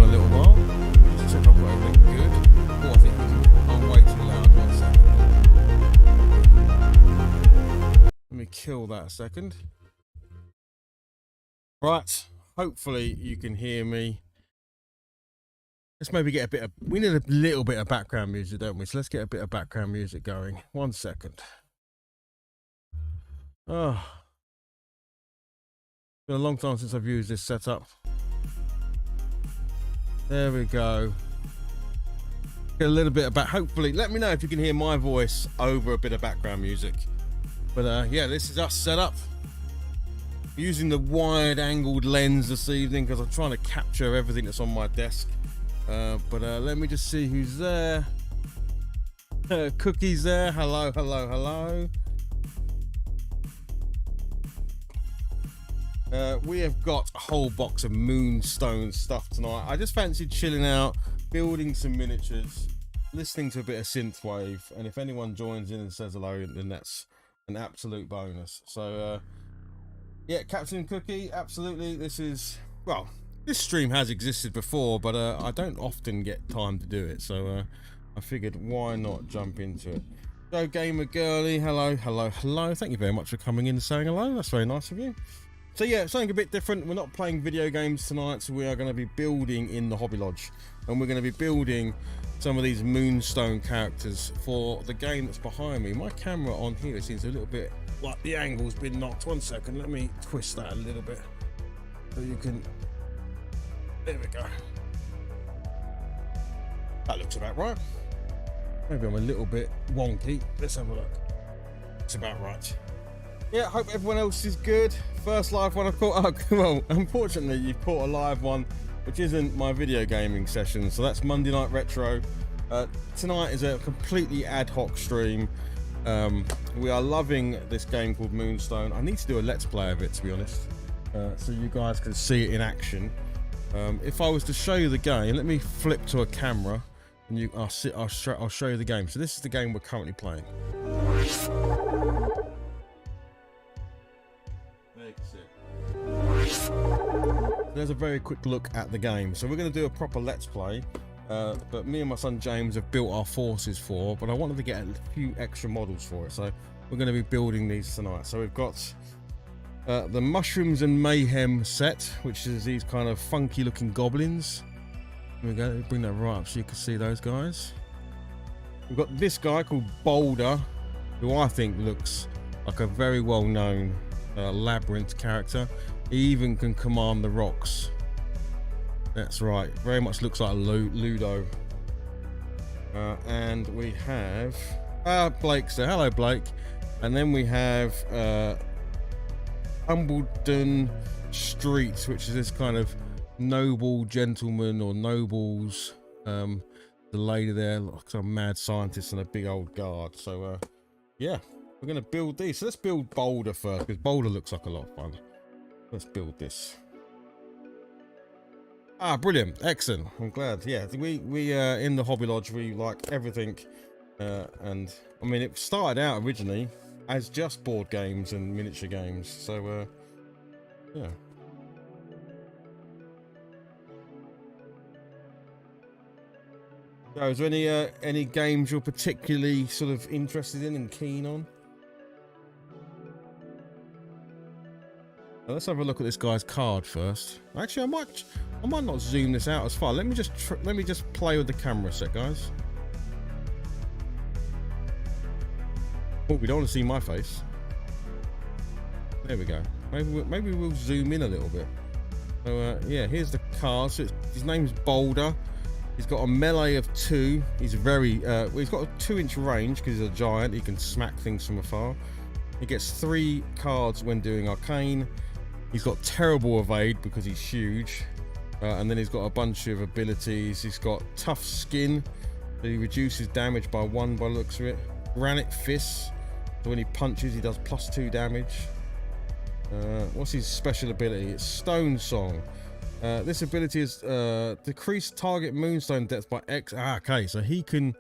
a little while. Just check I've got everything good. Oh, I think I'm way too loud. 1 second. Let me kill that a second. Right, hopefully you can hear me. Let's maybe get a bit of, we need a little bit of background music, don't we? So let's get a bit of background music going. 1 second. Oh, been a long time since I've used this setup. There we go. Get a little bit of back, hopefully, let me know if you can hear my voice over a bit of background music. But yeah, this is us set up. Using the wide angled lens this evening because I'm trying to capture everything that's on my desk. But let me just see who's there. Cookie's there. Hello, hello, hello. We have got a whole box of Moonstone stuff tonight. I just fancied chilling out, building some miniatures, listening to a bit of synthwave, and if anyone joins in and says hello, then that's an absolute bonus. So yeah, Captain Cookie, absolutely. This is, well, this stream has existed before, but I don't often get time to do it, so I figured why not jump into it. Go Gamer Girly, hello, hello, hello. Thank you very much for coming in and saying hello. That's very nice of you. So yeah, something a bit different. We're not playing video games tonight, so we are going to be building in the HobbyLodge, and we're going to be building some of these Moonstone characters for the game that's behind me. My camera on here seems a little bit like the angle's been knocked. 1 second, let me twist that a little bit so you can, there we go. That looks about right. Maybe I'm a little bit wonky. Let's have a look. It's about right. Yeah, hope everyone else is good. First live one I've caught. Oh, well, unfortunately you've caught a live one which isn't my video gaming session, so that's Monday Night Retro. Tonight is a completely ad hoc stream. We are loving this game called Moonstone. I need to do a let's play of it, to be honest, so you guys can see it in action. If I was to show you the game, let me flip to a camera and I'll show you the game. So this is the game we're currently playing. There's a very quick look at the game. So we're going to do a proper let's play, but me and my son James have built our forces for, but I wanted to get a few extra models for it, so we're going to be building these tonight. So we've got the Mushrooms and Mayhem set, which is these kind of funky looking goblins. There we go, bring that right up so you can see those guys. We've got this guy called Boulder, who I think looks like a very well known Labyrinth character. He even can command the rocks. That's right, very much looks like a Ludo. And we have Blake's there. Hello, Blake. And then we have Humbledon Street, which is this kind of noble gentleman or nobles. The lady there looks like a mad scientist and a big old guard. So yeah, we're going to build these. So let's build Boulder first, because Boulder looks like a lot of fun. Let's build this. Ah, brilliant, excellent. I'm glad. Yeah, we in the HobbyLodge we like everything, and I mean it started out originally as just board games and miniature games. So yeah. So, is there any games you're particularly sort of interested in and keen on? Let's have a look at this guy's card first. Actually, I might not zoom this out as far. Let me just play with the camera a sec, guys. Oh, we don't want to see my face. There we go. Maybe we'll zoom in a little bit. So yeah, here's the card. So his name's Boulder. He's got a melee of 2. He's very he's got a 2-inch range because he's a giant. He can smack things from afar. He gets 3 cards when doing arcane. He's got terrible evade because he's huge, and then he's got a bunch of abilities. He's got tough skin, so he reduces damage by 1 by the looks of it. Granite fists, so when he punches he does +2 damage. What's his special ability? It's Stone Song. This ability is decrease target Moonstone depth by X. Okay, so he can,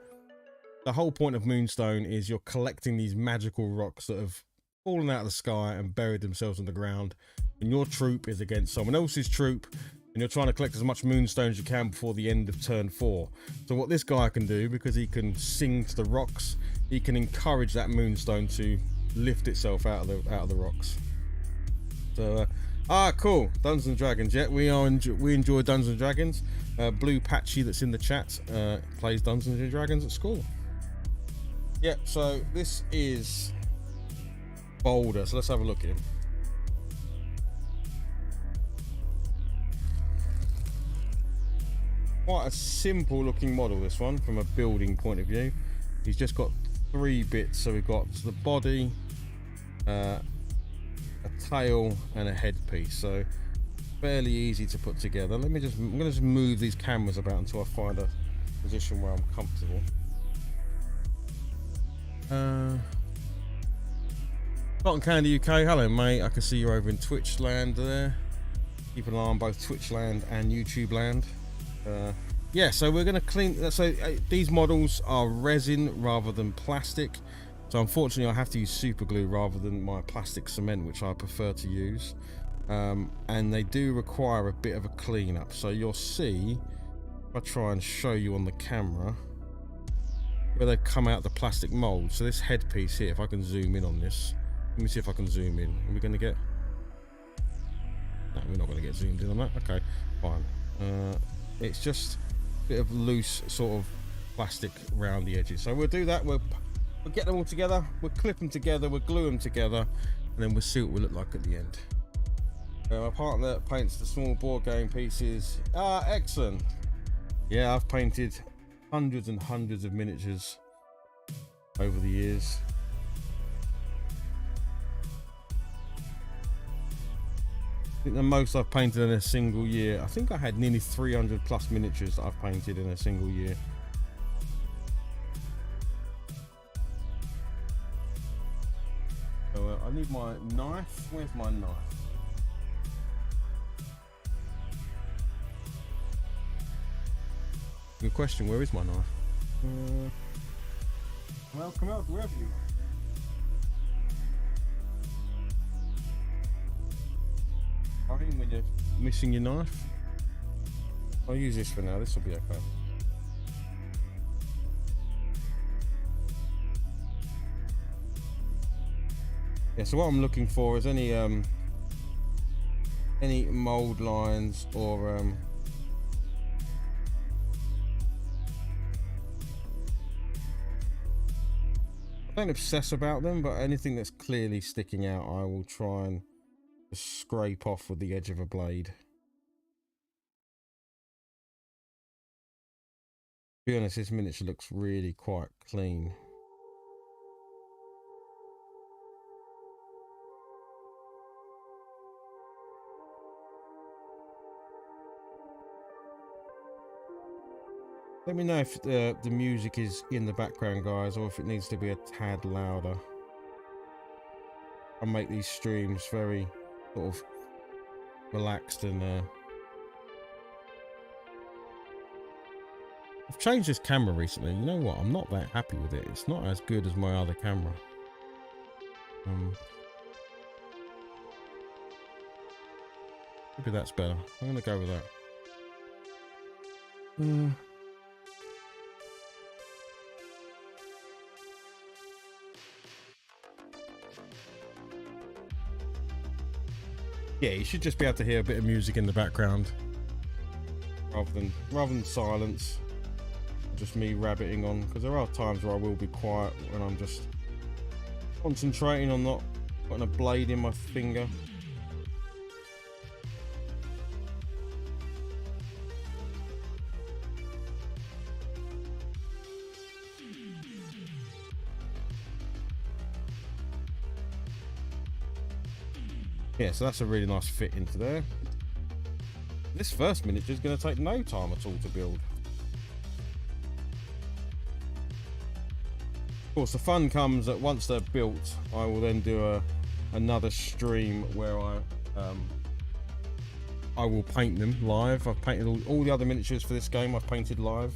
the whole point of Moonstone is you're collecting these magical rocks that have fallen out of the sky and buried themselves on the ground, and your troop is against someone else's troop, and and you're trying to collect as much Moonstone as you can before the end of turn 4. So what this guy can do, because he can sing to the rocks, he can encourage that Moonstone to lift itself out of the rocks. So cool. Dungeons and Dragons. Yeah, we enjoy Dungeons and Dragons. Blue Patchy that's in the chat plays Dungeons and Dragons at school. Yeah, so this is Boulder, so let's have a look at him. Quite a simple looking model, this one, from a building point of view. He's just got 3 bits, so we've got the body, a tail and a headpiece, so fairly easy to put together. I'm gonna just move these cameras about until I find a position where I'm comfortable. Cotton Candy UK, hello mate, I can see you over in Twitch land there. Keep an eye on both Twitch land and YouTube land. Yeah, so we're gonna clean, so these models are resin rather than plastic, so unfortunately I have to use super glue rather than my plastic cement, which I prefer to use. And they do require a bit of a cleanup, so you'll see, if I try and show you on the camera where they've come out the plastic mold. So this headpiece here, if I can zoom in on this, let me see if I can zoom in. Are we going to get, no, we're not going to get zoomed in on that. Okay, fine. It's just a bit of loose sort of plastic around the edges, so we'll do that. We'll get them all together, we'll clip them together, we'll glue them together, and then we'll see what we look like at the end. My partner paints the small board game pieces. Excellent. Yeah, I've painted hundreds and hundreds of miniatures over the years. I think the most I've painted in a single year, I think I had nearly 300 plus miniatures that I've painted in a single year. So I need my knife. Where's my knife? Good question, where is my knife? Well, come out wherever you are. I think when you're missing your knife, I'll use this for now, this will be okay. Yeah, so what I'm looking for is any mold lines or I don't obsess about them, but anything that's clearly sticking out I will try and just scrape off with the edge of a blade. To be honest, this miniature looks really quite clean. Let me know if the music is in the background, guys, or if it needs to be a tad louder. I make these streams very sort of relaxed and I've changed this camera recently. You know what? I'm not that happy with it. It's not as good as my other camera. Maybe that's better. I'm gonna go with that. Yeah, you should just be able to hear a bit of music in the background rather than silence. Just me rabbiting on, because there are times where I will be quiet when I'm just concentrating on not putting a blade in my finger. Yeah, so that's a really nice fit into there. This first miniature is going to take no time at all to build. Of course, the fun comes that once they're built, I will then do another stream where I will paint them live. I've painted all the other miniatures for this game. I've painted live.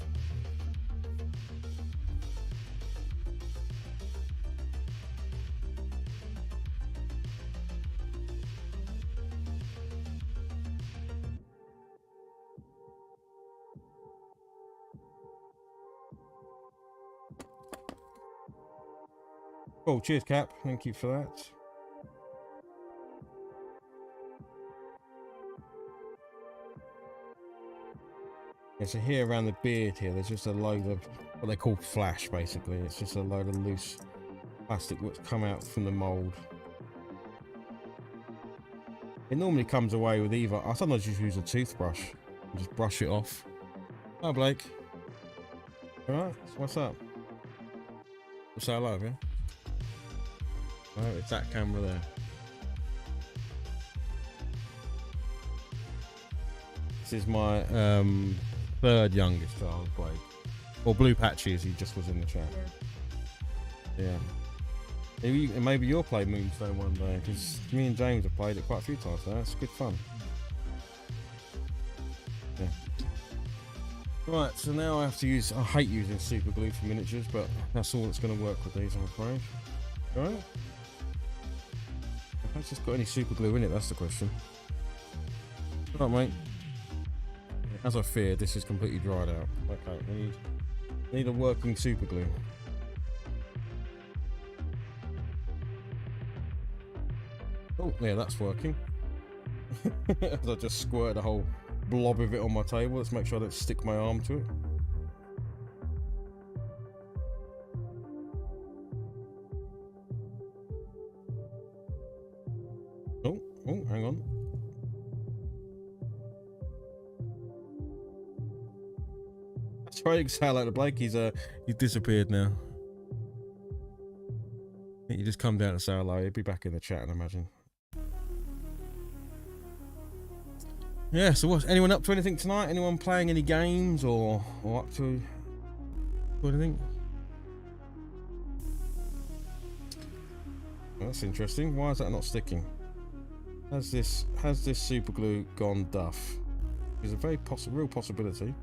Oh, cheers, Cap. Thank you for that. Yeah, so here around the beard here, there's just a load of what they call flash, basically. It's just a load of loose plastic that's come out from the mould. It normally comes away with either... I sometimes just use a toothbrush and just brush it off. Hi, Blake. Alright, so what's up? Say hello, yeah? Oh, it's that camera there. This is my third youngest child, Blake. Or Blue Patches, he just was in the chat. Yeah. Maybe you'll play Moonstone one day, because me and James have played it quite a few times now. It's good fun. Yeah. Right, so now I have to use... I hate using super glue for miniatures, but that's all that's going to work with these, I'm afraid. Alright? Have I just got any super glue in it? That's the question. Alright, mate. As I feared, this is completely dried out. Okay, we need a working super glue. Oh, yeah, that's working. As I just squirted a whole blob of it on my table. Let's make sure I don't stick my arm to it. Oh, hang on. That's right, say hello to Blake. He's disappeared now. I think you just come down to say hello. He'll be back in the chat, I imagine. Yeah, so what's anyone up to anything tonight? Anyone playing any games or up to anything? Well, that's interesting. Why is that not sticking? Has this super glue gone duff? It's a very real possibility.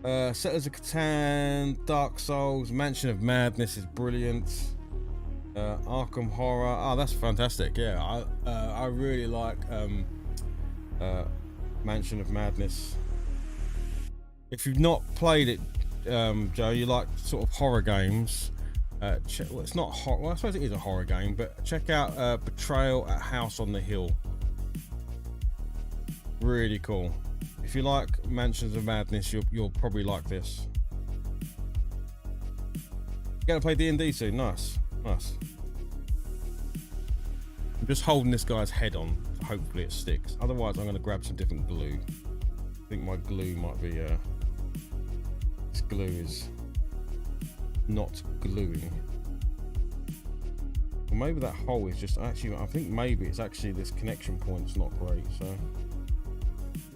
Settlers of Catan, Dark Souls, Mansion of Madness is brilliant. Arkham Horror, oh, that's fantastic. Yeah, I really like Mansion of Madness. If you've not played it, Joe, you like sort of horror games. Well, it's not horror. Well, I suppose it is a horror game, but check out Betrayal at House on the Hill. Really cool. If you like Mansions of Madness, you'll probably like this. You gonna play D&D soon? Nice. Nice. I'm just holding this guy's head on. Hopefully it sticks. Otherwise, I'm going to grab some different glue. I think my glue might be... this glue is not gluing. Or maybe that hole is just actually... I think maybe it's actually this connection point's not great, so...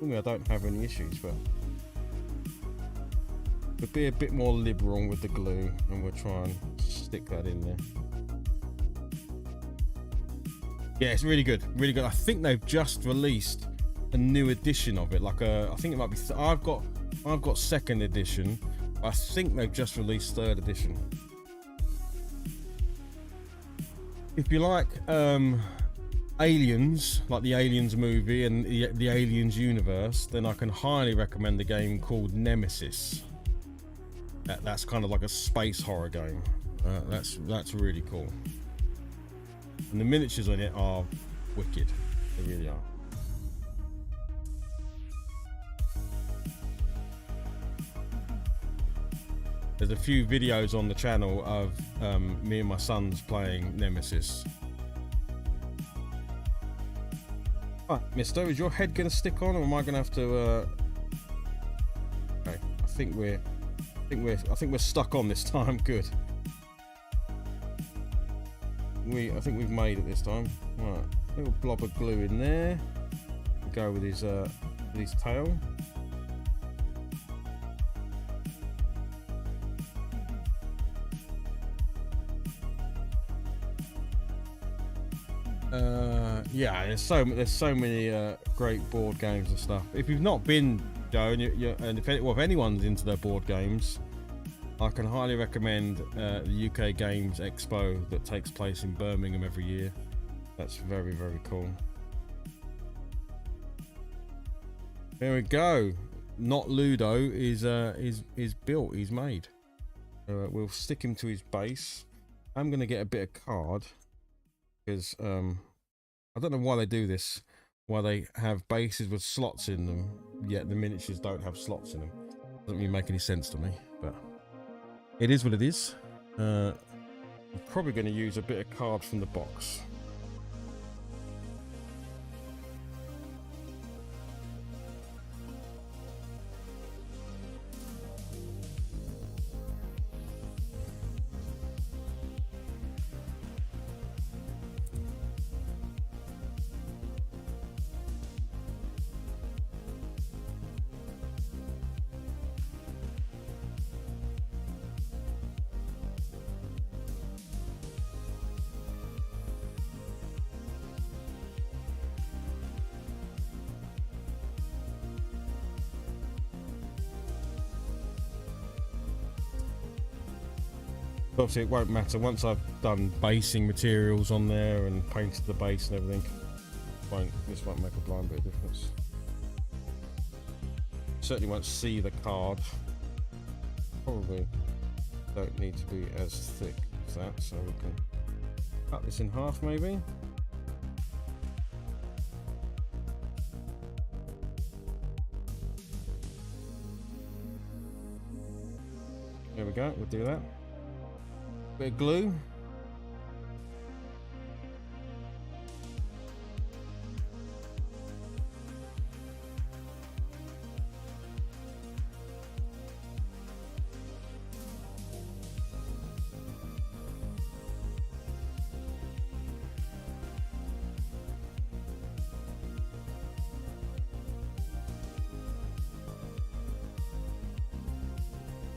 I don't have any issues, but... We'll be a bit more liberal with the glue, and we'll try and stick that in there. Yeah, it's really good, really good. I think they've just released a new edition of it. Like I think it might be. I've got second edition. I think they've just released third edition. If you like Aliens, like the Aliens movie and the Aliens universe, then I can highly recommend the game called Nemesis. That's kind of like a space horror game. That's really cool. And the miniatures on it are wicked. They really are. There's a few videos on the channel of me and my sons playing Nemesis. Right, Mister, is your head going to stick on, or am I going to have to? Okay, I think we're stuck on this time. Good. I think we've made it this time. Right, little blob of glue in there. Go with his tail. Yeah, there's so many great board games and stuff. If you've not been, Joe, and if anyone's into their board games, I can highly recommend the UK Games Expo that takes place in Birmingham every year. That's very, very cool. There we go. not Ludo, is built. He's made. We'll stick him to his base. I'm gonna get a bit of card because I don't know why they do this. Why they have bases with slots in them, yet the miniatures don't have slots in them. Doesn't really make any sense to me, but it is what it is. I'm probably going to use a bit of card from the box. Obviously it won't matter once I've done basing materials on there and painted the base and everything. This won't make a blind bit of difference. Certainly won't see the card. Probably don't need to be as thick as that, so we can cut this in half maybe. There we go, we'll do that. Bit of glue.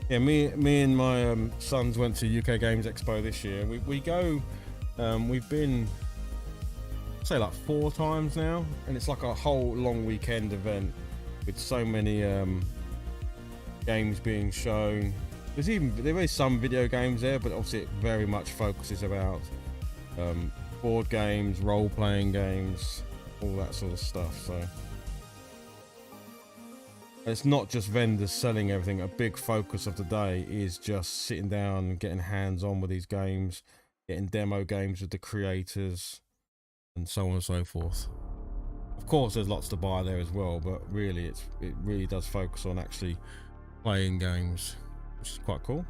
Yeah, me and my sons went to UK Games Expo this year. We go, we've been, say like 4 times now, and it's like a whole long weekend event with so many games being shown. There is some video games there, but obviously it very much focuses about board games, role-playing games, all that sort of stuff. So it's not just vendors selling everything. A big focus of the day is just sitting down and getting hands-on with these games, getting demo games with the creators, and so on and so forth. Of course, there's lots to buy there as well, but really, it really does focus on actually playing games, which is quite cool.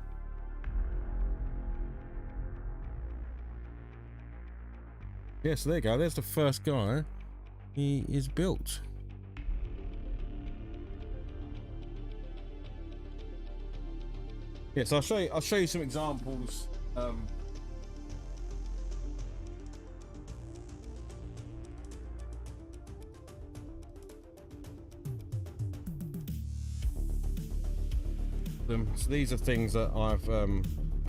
Yeah, so there you go. There's the first guy. He is built. Yes, I'll show you some examples. So these are things that I've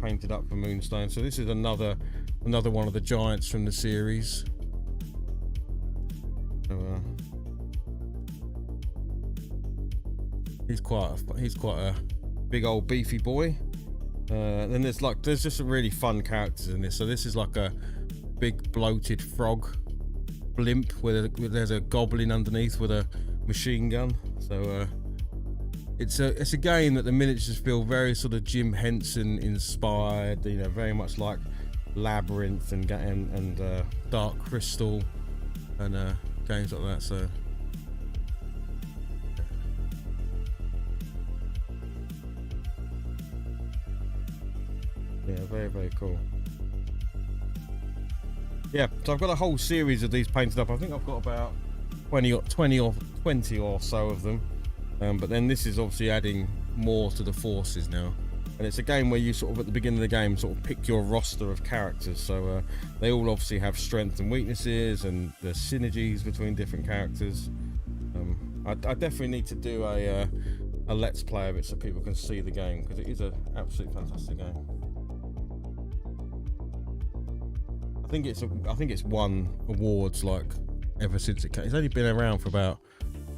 painted up for Moonstone. So this is another one of the giants from the series. So, he's quite a big old beefy boy. Then there's just some really fun characters in this. So this is like a big bloated frog blimp where there's a goblin underneath with a machine gun. So it's a game that the miniatures feel very sort of Jim Henson inspired, you know, very much like Labyrinth and Dark Crystal and games like that. So yeah, very, very cool. Yeah, so I've got a whole series of these painted up. I think I've got about 20 or so of them. But then this is obviously adding more to the forces now. And it's a game where you sort of, at the beginning of the game, sort of pick your roster of characters. So they all obviously have strengths and weaknesses, and there's synergies between different characters. I definitely need to do a let's play of it so people can see the game, because it is an absolutely fantastic game. I think it's won awards like ever since it came. It's only been around for about,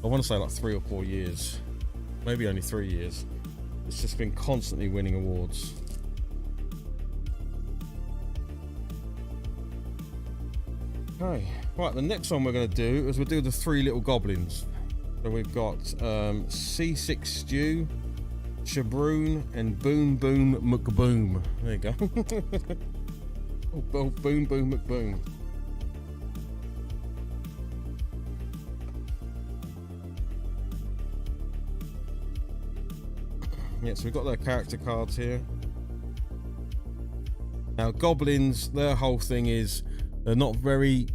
I want to say like 3 or 4 years, maybe only 3 years. It's just been constantly winning awards. Okay, right, the next one we're going to do is we'll do the 3 little goblins. So we've got C6 Stew, Shabroon, and Boom Boom McBoom. There you go. Oh, Boom Boom McBoom. Yeah, so we've got their character cards here. Now, goblins, their whole thing is they're not very,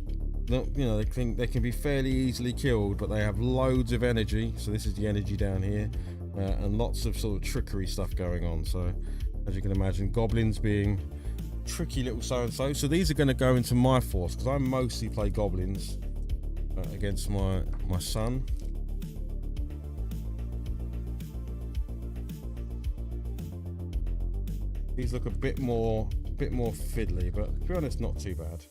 you know, they can be fairly easily killed, but they have loads of energy. So this is the energy down here, and lots of sort of trickery stuff going on. So as you can imagine, goblins being tricky little so-and-so. So these are going to go into my force because I mostly play goblins against my son. These look a bit more fiddly, but to be honest, not too bad.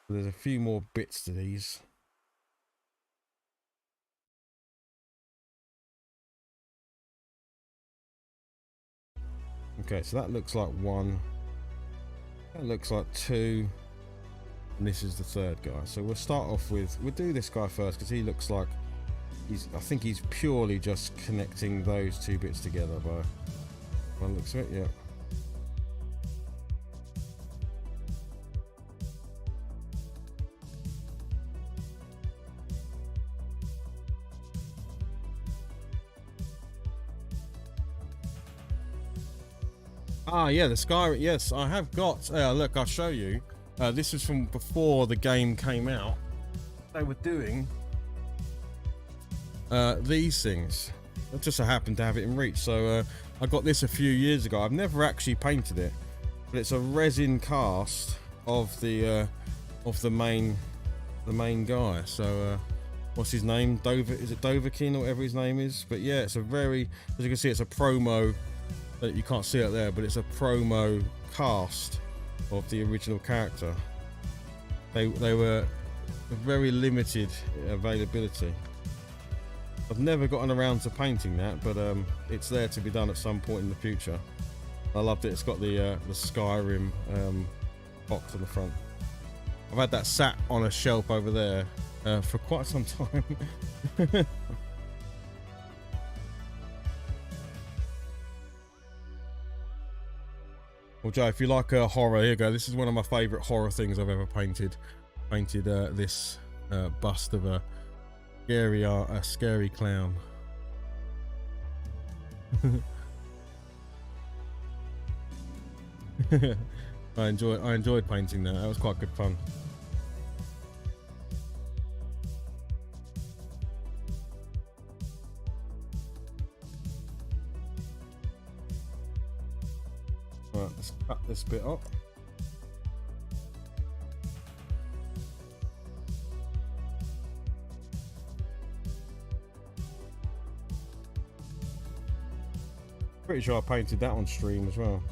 There's a few more bits to these. Okay, so that looks like one. That looks like two. And this is the third guy. So we'll start off with, we'll do this guy first because he looks like I think he's purely just connecting those two bits together by the looks of it, yeah. Ah, yeah, the Sky. Yes, I have got. Look, I'll show you. This is from before the game came out. They were doing these things. I just so happened to have it in reach. So I got this a few years ago. I've never actually painted it, but it's a resin cast of the main guy. So what's his name? Dover? Is it Doverkin or whatever his name is? But yeah, it's a very, as you can see, it's a promo. You can't see it there, but it's a promo cast of the original character. They were very limited availability. I've never gotten around to painting that, but it's there to be done at some point in the future. I loved it. It's got the Skyrim box on the front. I've had that sat on a shelf over there for quite some time. Well, Joe, if you like horror, here you go. This is one of my favourite horror things I've ever painted. Painted this bust of a scary clown. I enjoyed painting that. That was quite good fun. Right, let's cut this bit up. Pretty sure I painted that on stream as well.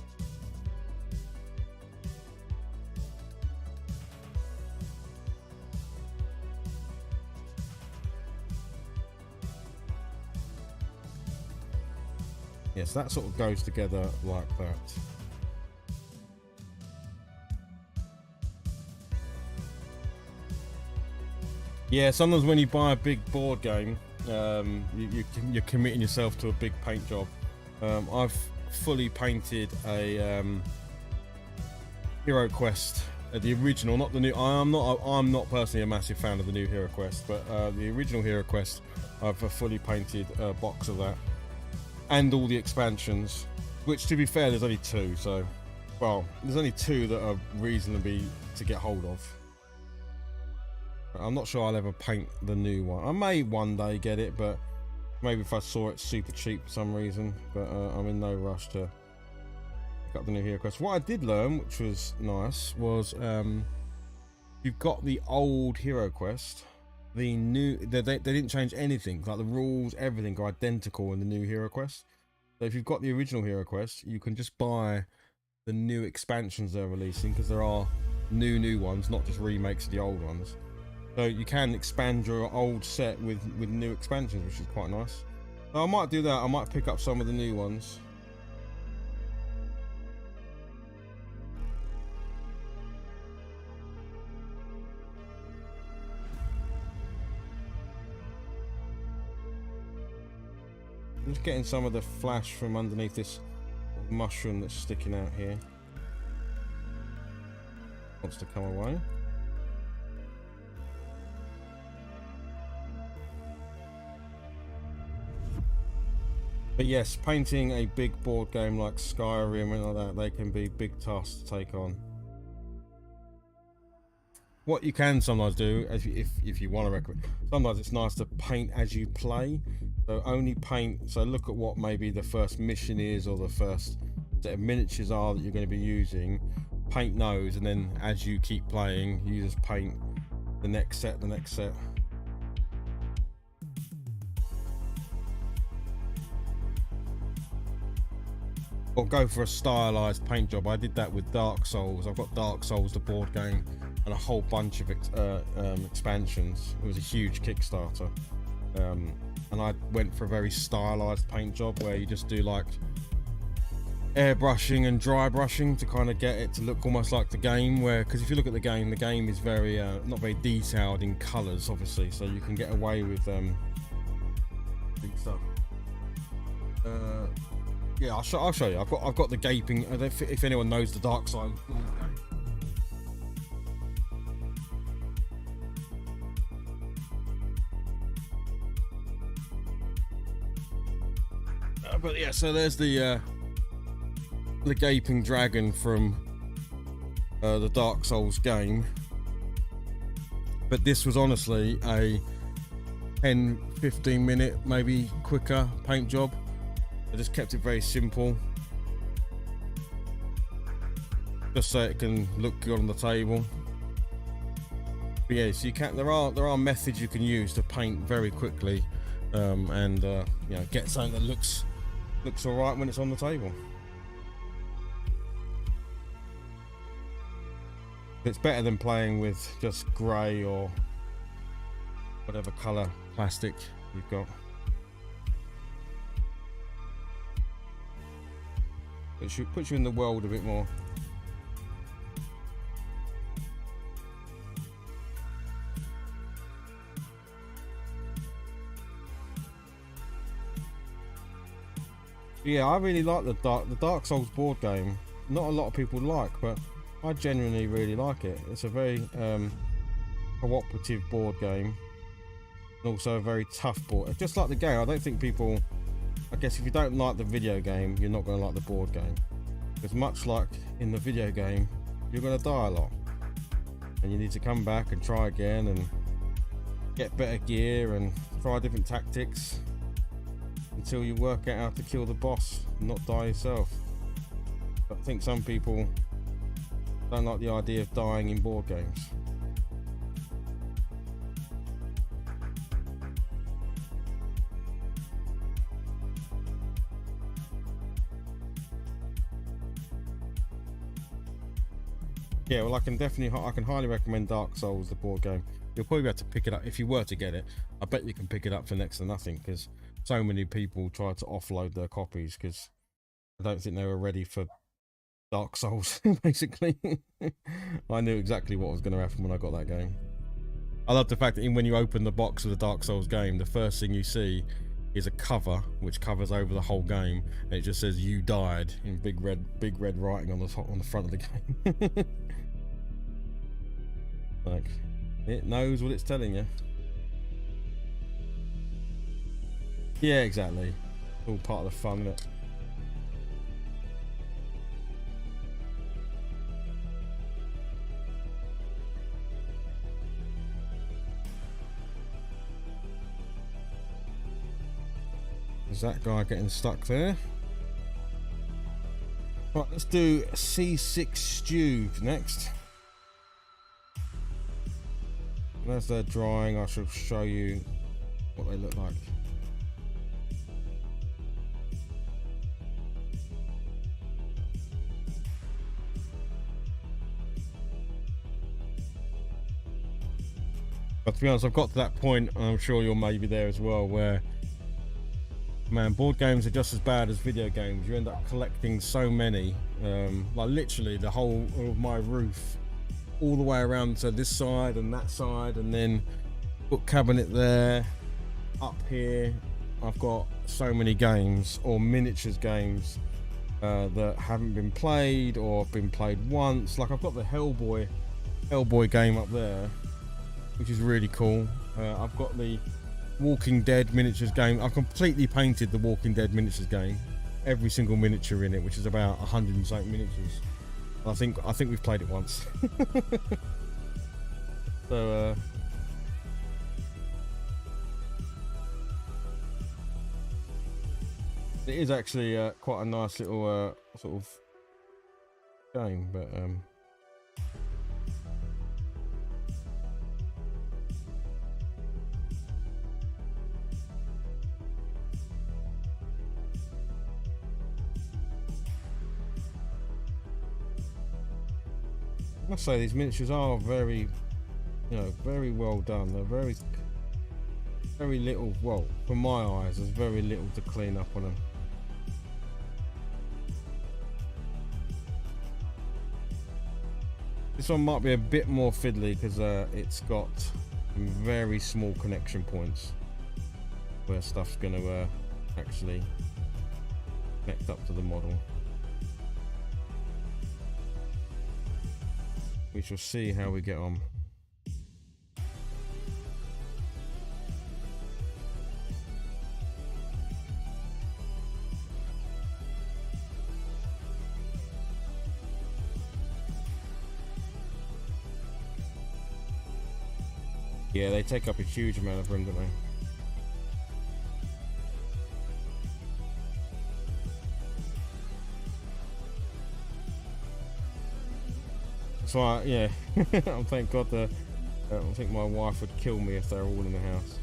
Yes, that sort of goes together like that. Yeah, sometimes when you buy a big board game, you're committing yourself to a big paint job. I've fully painted a Hero Quest, the original, not the new. I'm not personally a massive fan of the new Hero Quest, but the original Hero Quest, I've fully painted a box of that, and all the expansions. Which, to be fair, there's only two. So, well, there's only two that are reasonably to get hold of. I'm not sure I'll ever paint the new one. I may one day get it, but maybe if I saw it super cheap for some reason. But I'm in no rush to pick up the new Hero Quest. What I did learn, which was nice, was you've got the old Hero Quest, the new. They didn't change anything. Like the rules, everything are identical in the new Hero Quest. So if you've got the original Hero Quest, you can just buy the new expansions they're releasing, because there are new ones, not just remakes of the old ones. So you can expand your old set with new expansions, which is quite nice. So I might do that. I might pick up some of the new ones. I'm just getting some of the flash from underneath this mushroom that's sticking out here. Wants to come away. But yes, painting a big board game like Skyrim and all that, they can be big tasks to take on. What you can sometimes do, if you want to recommend, sometimes it's nice to paint as you play. So only paint, so look at what maybe the first mission is or the first set of miniatures are that you're going to be using. Paint those, and then as you keep playing, you just paint the next set, the next set. Or go for a stylized paint job. I did that with Dark Souls. I've got Dark Souls, the board game, and a whole bunch of expansions. It was a huge Kickstarter, and I went for a very stylized paint job where you just do like airbrushing and dry brushing to kind of get it to look almost like the game. Where, because if you look at the game is very not very detailed in colors, obviously, so you can get away with big stuff. Yeah, I'll show you. I've got the gaping. If anyone knows the dark side. But yeah, so there's the gaping dragon from the Dark Souls game. But this was honestly a 10-15 minute, maybe quicker paint job. I just kept it very simple, just so it can look good on the table. But yeah, so you can. There are methods you can use to paint very quickly, and you know, get something that looks all right when it's on the table. It's better than playing with just grey or whatever colour plastic you've got. It puts you in the world a bit more. Yeah, I really like the Dark Souls board game. Not a lot of people like, but I genuinely really like it. It's a very cooperative board game, and also a very tough board. Just like the game, I don't think people. I guess if you don't like the video game, you're not going to like the board game. Because much like in the video game, you're going to die a lot. And you need to come back and try again and get better gear and try different tactics until you work out how to kill the boss and not die yourself. But I think some people don't like the idea of dying in board games. Yeah, well, I can highly recommend Dark Souls, the board game. You'll probably be able to pick it up if you were to get it. I bet you can pick it up for next to nothing, because so many people try to offload their copies because I don't think they were ready for Dark Souls. Basically, I knew exactly what was going to happen when I got that game. I love the fact that when you open the box of the Dark Souls game, the first thing you see is a cover which covers over the whole game, and it just says "You died" in big red writing on the front of the game. Like, it knows what it's telling you. Yeah, exactly. All part of the fun, isn't it? Is that guy getting stuck there? Right, let's do C6 stew next. And as they're drying, I shall show you what they look like. But to be honest, I've got to that point, and I'm sure you're maybe there as well, where, man, board games are just as bad as video games. You end up collecting so many, like literally the whole of my roof, all the way around to this side and that side, and then book cabinet there, up here, I've got so many games or miniatures games that haven't been played or been played once. Like I've got the Hellboy game up there, which is really cool. I've got the Walking Dead miniatures game. I've completely painted the Walking Dead miniatures game, every single miniature in it, which is about 100 and something miniatures. I think we've played it once. So it is actually quite a nice little sort of game, but I must say these miniatures are very, very well done. They're very little, well, from my eyes, there's very little to clean up on them. This one might be a bit more fiddly because it's got some very small connection points where stuff's going to actually connect up to the model. We shall see how we get on. Yeah, they take up a huge amount of room, don't they? So yeah, thank God I think my wife would kill me if they were all in the house.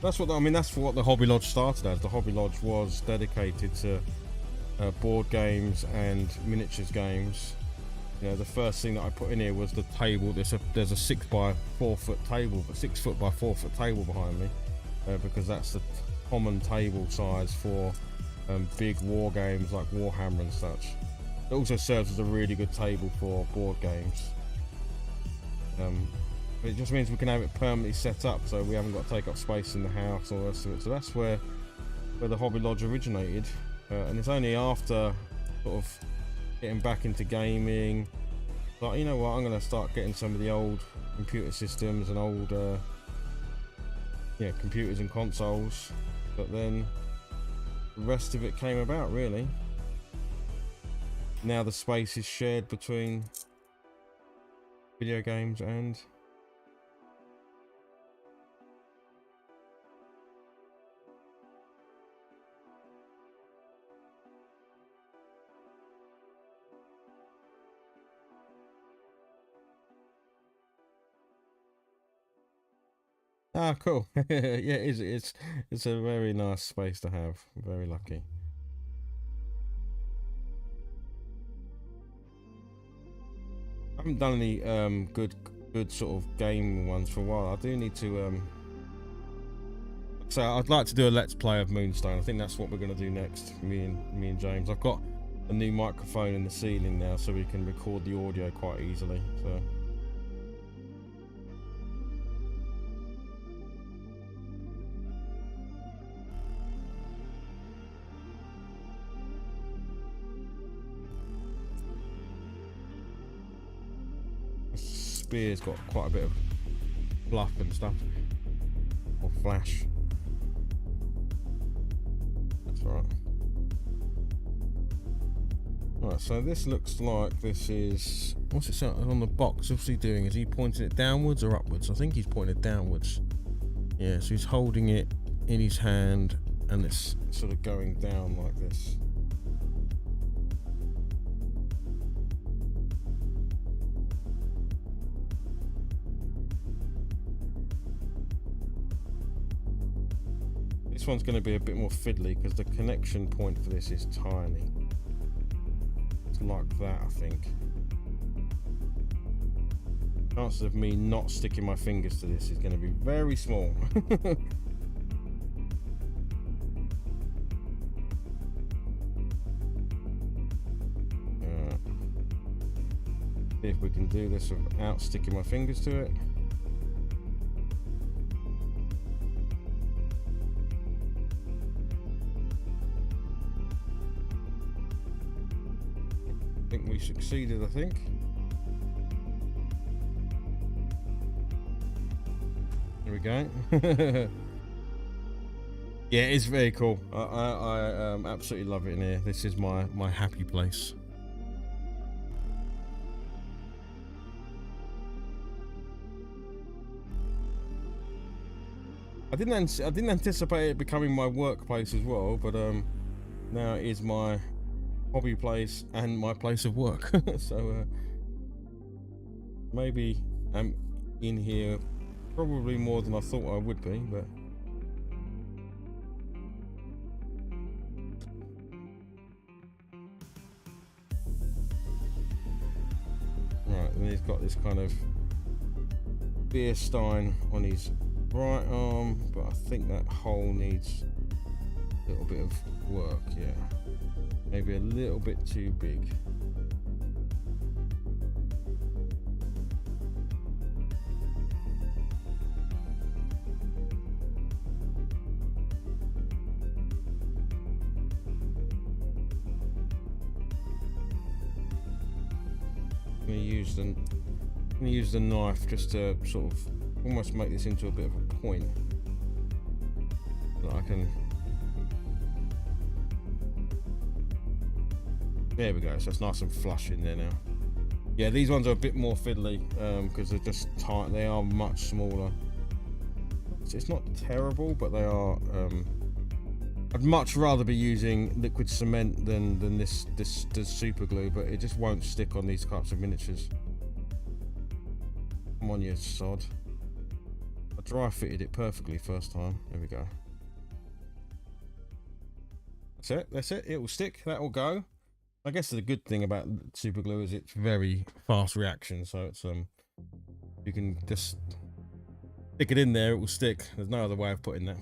That's what that's what the Hobby Lodge started as. The Hobby Lodge was dedicated to board games and miniatures games. The first thing that I put in here was the table. There's a 6 by 4 foot table, but 6 foot by 4 foot table behind me, because that's the common table size for big war games like Warhammer and such. It also serves as a really good table for board games. It just means we can have it permanently set up, so we haven't got to take up space in the house or the rest of it. So that's where the Hobby Lodge originated, and it's only after sort of getting back into gaming, like, you know what, I'm going to start getting some of the old computer systems and old computers and consoles. But then the rest of it came about, really. Now the space is shared between video games and cool. Yeah, it's a very nice space to have. I'm very lucky. I haven't done any good sort of game ones for a while. I do need to so I'd like to do a let's play of Moonstone. I think that's what we're going to do next, me and James. I've got a new microphone in the ceiling now, so we can record the audio quite easily. So spear's got quite a bit of fluff and stuff, or flash. That's all right. Right, so this looks like this is, what's it on the box? What's he doing? Is he pointing it downwards or upwards? I think he's pointing it downwards. Yeah, so he's holding it in his hand and it's sort of going down like this. This one's going to be a bit more fiddly because the connection point for this is tiny. It's like that, I think. Chances of me not sticking my fingers to this is going to be very small. See if we can do this without sticking my fingers to it. I think we succeeded, I think. There we go. Yeah, it's very cool. I absolutely love it in here. This is my happy place. I didn't anticipate it becoming my workplace as well, but now it is my hobby place and my place of work. So maybe I'm in here probably more than I thought I would be, but right, and he's got this kind of beer stein on his right arm, but I think that hole needs a little bit of work. Yeah, maybe a little bit too big. I'm gonna use the knife just to sort of almost make this into a bit of a point that I can. There we go. So it's nice and flush in there now. Yeah, these ones are a bit more fiddly because they're just tight. They are much smaller. So it's not terrible, but they are. I'd much rather be using liquid cement than this super glue, but it just won't stick on these types of miniatures. Come on, you sod. I dry fitted it perfectly first time. There we go. That's it. That's it. It will stick. That will go. I guess the good thing about super glue is it's very fast reaction, so it's you can just stick it in there, it will stick. There's no other way of putting that.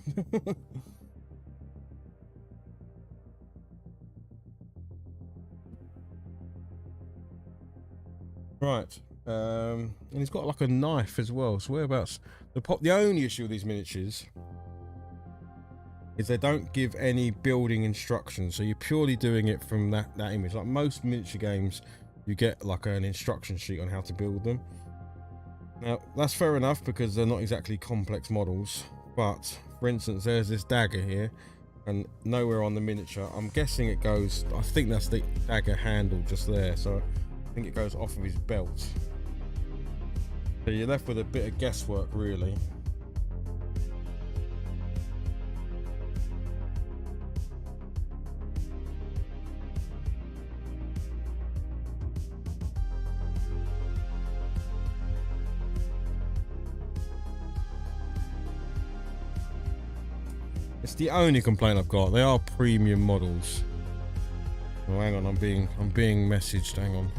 Right, and he's got like a knife as well. So whereabouts? The only issue with these miniatures is they don't give any building instructions, so you're purely doing it from that image. Like most miniature games, you get like an instruction sheet on how to build them. Now that's fair enough because they're not exactly complex models, but for instance there's this dagger here and nowhere on the miniature. I'm guessing it goes, I think that's the dagger handle just there, so I think it goes off of his belt. So you're left with a bit of guesswork really. It's the only complaint I've got. They are premium models. Oh, hang on, I'm being messaged. Hang on.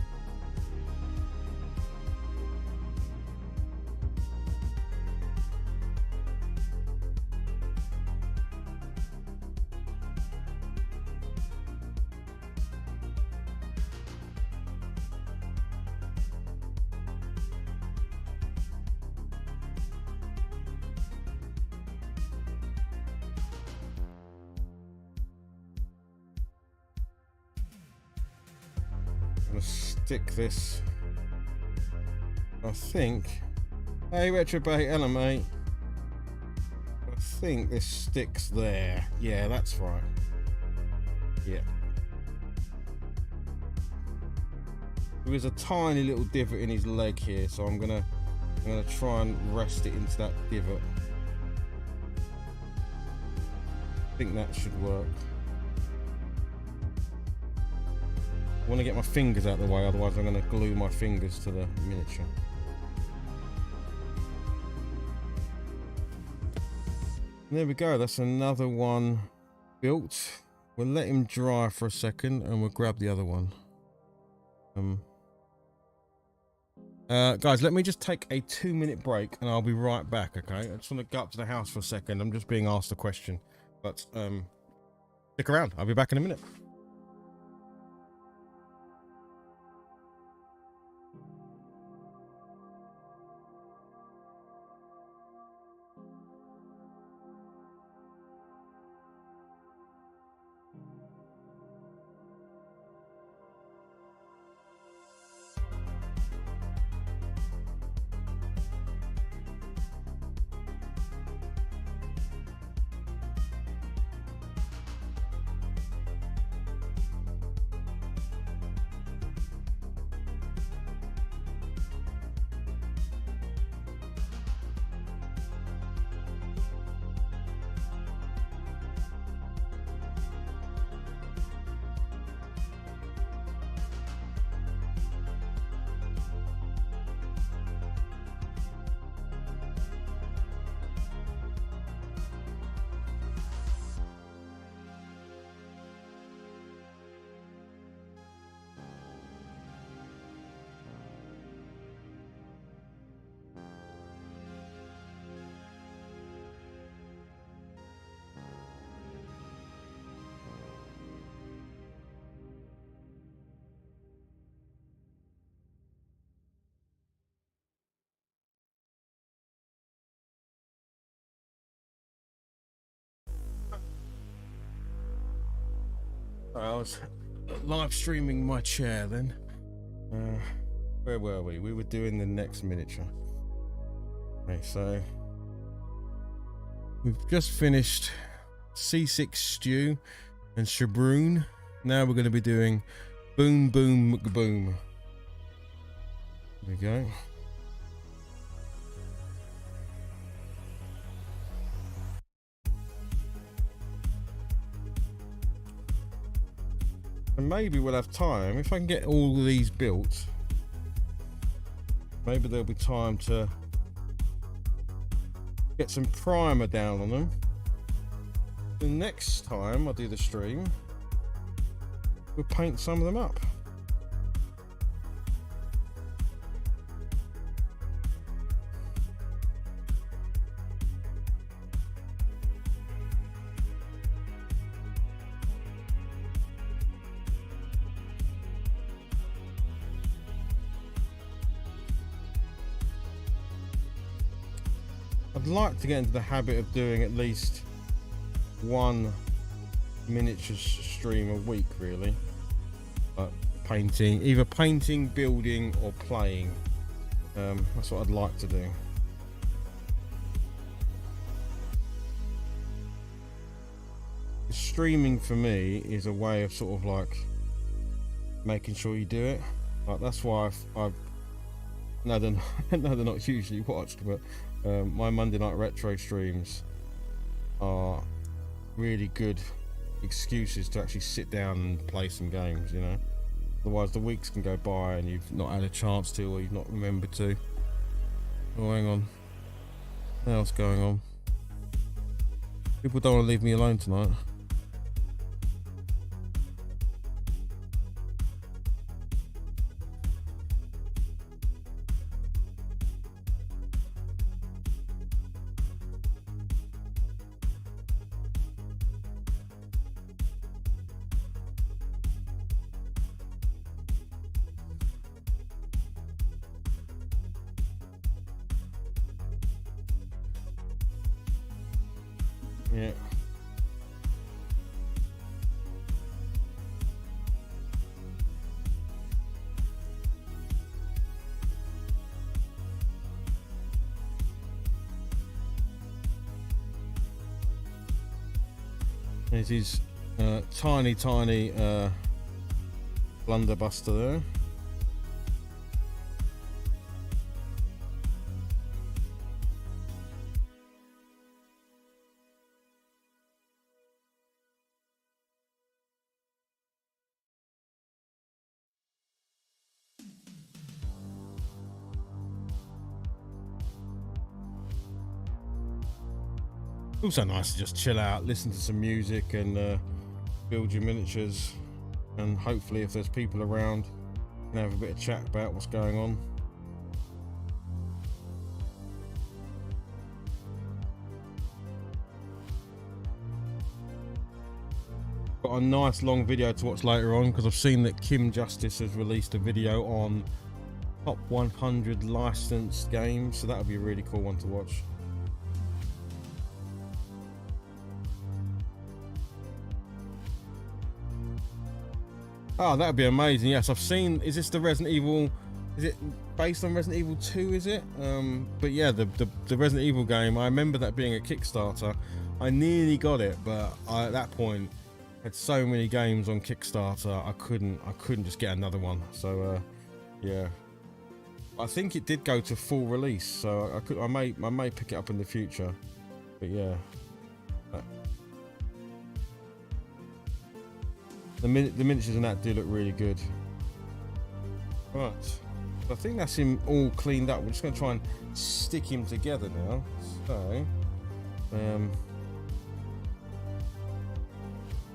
Stick this, I think. Hey Retrobait, hello mate. I think this sticks there. Yeah, that's right. Yeah. There is a tiny little divot in his leg here, so I'm gonna try and rest it into that divot. I think that should work. I want to get my fingers out of the way, otherwise I'm going to glue my fingers to the miniature. There we go, that's another one built. We'll let him dry for a second and we'll grab the other one. Guys, let me just take a 2-minute break and I'll be right back, okay? I just want to go up to the house for a second. I'm just being asked a question, but stick around, I'll be back in a minute. I was live streaming my chair then. Where were we? We were doing the next miniature. Okay, so we've just finished C6 Stew and Shabroon. Now we're going to be doing Boom Boom McBoom. There we go. And maybe we'll have time, if I can get all of these built, maybe there'll be time to get some primer down on them. The next time I do the stream, we'll paint some of them up. I'd like to get into the habit of doing at least one miniature stream a week, really. Painting, either painting, building, or playing. That's what I'd like to do. Streaming for me is a way of sort of like making sure you do it. Like, that's why I've no, they're not hugely watched, but my Monday night retro streams are really good excuses to actually sit down and play some games, you know. Otherwise the weeks can go by and you've not had a chance to, or you've not remembered to. Oh, hang on, what else going on? People don't want to leave me alone tonight. Yeah. There's his tiny blunderbuster there. Also nice to just chill out, listen to some music, and build your miniatures, and hopefully if there's people around, you can have a bit of chat about what's going on. Got a nice long video to watch later on, because I've seen that Kim Justice has released a video on top 100 licensed games, so that'll be a really cool one to watch. Oh, that'd be amazing. Yes, I've seen. Is this the Resident Evil? Is it based on Resident Evil 2? Is it? But yeah, the Resident Evil game. I remember that being a Kickstarter. I nearly got it, but at that point had so many games on Kickstarter. I couldn't just get another one. So yeah, I think it did go to full release. So I may pick it up in the future. But yeah. The miniatures and that do look really good. Right, I think that's him all cleaned up. We're just going to try and stick him together now. So,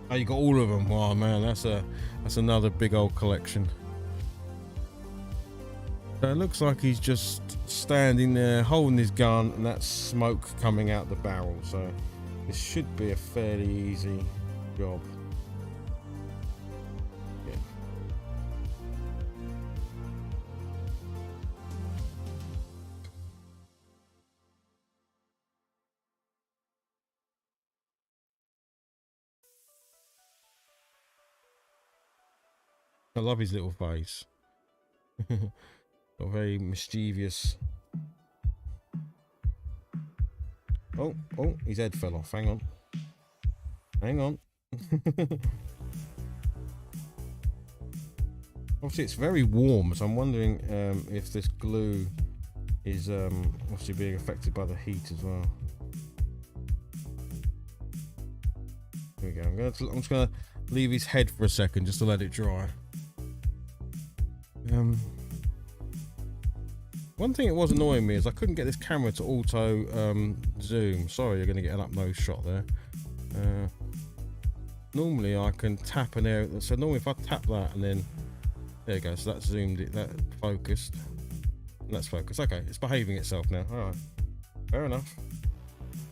oh, you got all of them. Oh man, that's another big old collection. So it looks like he's just standing there holding his gun, and that's smoke coming out the barrel. So this should be a fairly easy job. I love his little face. Got very mischievous. Oh, his head fell off. Hang on. Obviously, it's very warm, so I'm wondering if this glue is obviously being affected by the heat as well. Here we go. I'm just gonna leave his head for a second just to let it dry. One thing that was annoying me is I couldn't get this camera to auto zoom. Sorry, you're going to get an up nose shot there. Normally I can tap an area, so normally if I tap that and then there you go, so that's zoomed it, that focused, and that's focused. Okay, it's behaving itself now. All right, fair enough.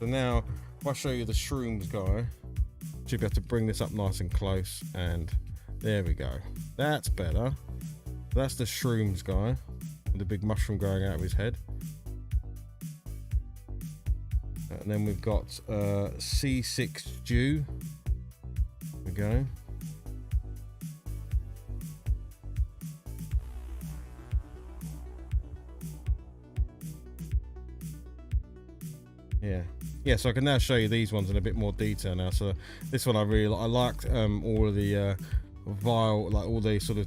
So now if I show you the shrooms guy, should be able to bring this up nice and close, and there we go. That's better. That's the shrooms guy. The big mushroom growing out of his head. And then we've got C6 Jew. There we go. Yeah, so I can now show you these ones in a bit more detail now. So this one I liked all of the vial, like all the sort of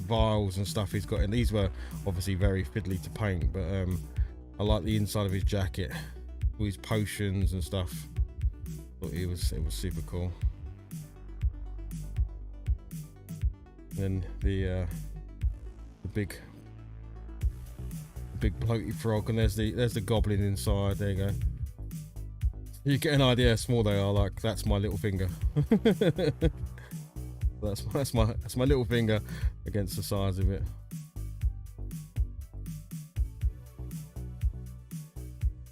vials and stuff he's got, and these were obviously very fiddly to paint, but I like the inside of his jacket, all his potions and stuff. Thought it was super cool. Then the big bloaty frog, and there's the goblin inside. There you go. You get an idea how small they are. Like, that's my little finger. That's my little finger against the size of it.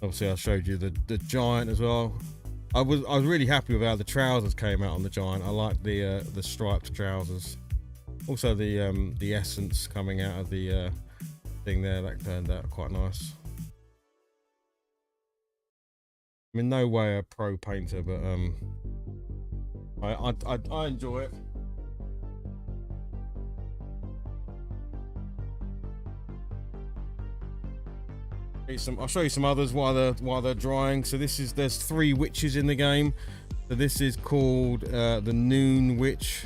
Obviously, I showed you the giant as well. I was really happy with how the trousers came out on the giant. I like the striped trousers. Also the essence coming out of the thing there, that turned out quite nice. I'm in no way a pro painter, but I enjoy it. I'll show you some others while they're drying. So there's 3 witches in the game. So this is called the Noon Witch,